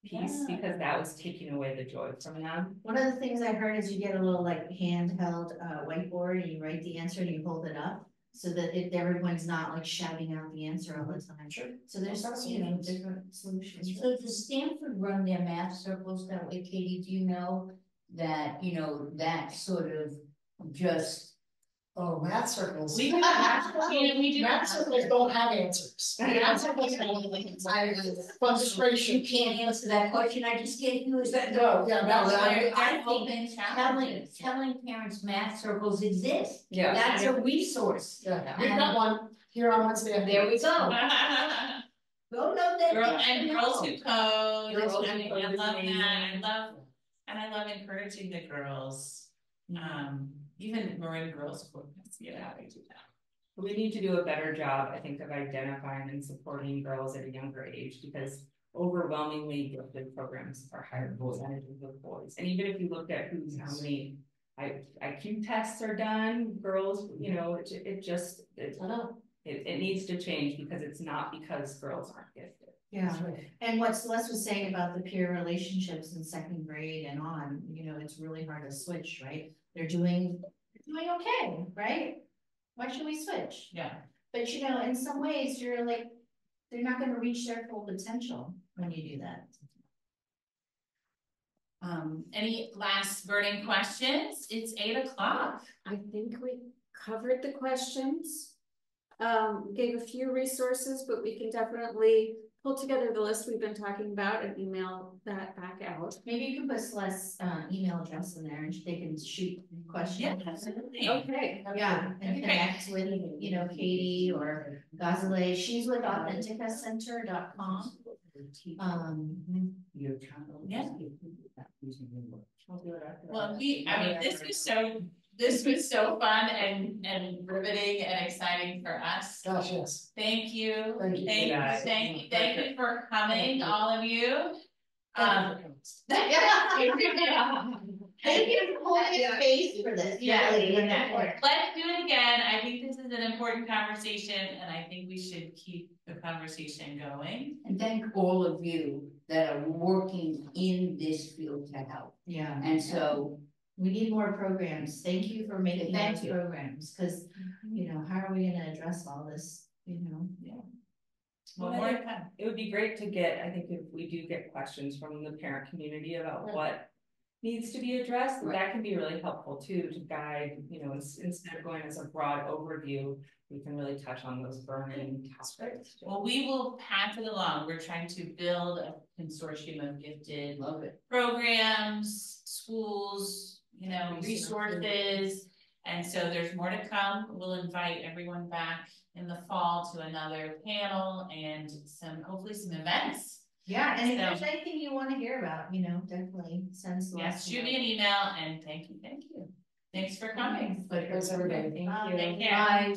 piece because that was taking away the joy from them. One of the things I heard is you get a little like handheld whiteboard and you write the answer and you hold it up so that everyone's not like shouting out the answer all the time. Sure. So there's different solutions. So does Stanford run their math circles that way, Katie? Do you know that, you know, that sort of just math circles. We do math circles don't have answers. Math circles have frustration. You can't answer that question I just gave you. Is that no? Yeah, I think telling parents math circles exist. Yeah, that's a resource. Yeah, we've got one here on Wednesday. There we go. Go know that. Girls who code. I love that. I love encouraging the girls. Even Marin Girls Club, yeah, I do that. We need to do a better job, I think, of identifying and supporting girls at a younger age because overwhelmingly gifted programs are higher percentages of boys. And even if you look at how many IQ tests are done, girls, you know, it needs to change because it's not because girls aren't gifted. Yeah, and what Celeste was saying about the peer relationships in second grade and on, you know, it's really hard to switch, right? They're doing okay, right? Why should we switch? Yeah. But you know, in some ways, you're like, they're not going to reach their full potential when you do that. Any last burning questions? It's 8 o'clock. I think we covered the questions. gave a few resources, but we can definitely pull together the list we've been talking about and email that back out. Maybe you can put Celeste's email address in there and they can shoot questions. Yeah, absolutely. Okay. Yeah, and connect with, you know, Katie or Gazale. She's with authenticacenter.com. Yeah. Well, this was so fun and riveting and exciting for us. Gosh, yes. Thank you. Thank you. Thank you for coming, all of you. Thank you for holding space for this. Yeah. Really. Let's do it again. I think this is an important conversation, and I think we should keep the conversation going. And thank all of you that are working in this field to help. Yeah. And so we need more programs. Thank you for making Thank those you. programs, because you know, how are we gonna address all this, you know? Yeah. Well, More I to think come. it would be great to get, I think if we do get questions from the parent community about what needs to be addressed, that can be really helpful too, to guide, you know, instead of going as a broad overview, we can really touch on those burning topics. Well, we will pass it along. We're trying to build a consortium of gifted programs, schools, you know, resources. And so there's more to come. We'll invite everyone back in the fall to another panel and hopefully some events. Yeah, and if there's anything you want to hear about, you know, definitely send Celeste. Yes, shoot me an email, and thank you. Thanks for coming. Thanks, everybody. Thank you. Take care. Bye.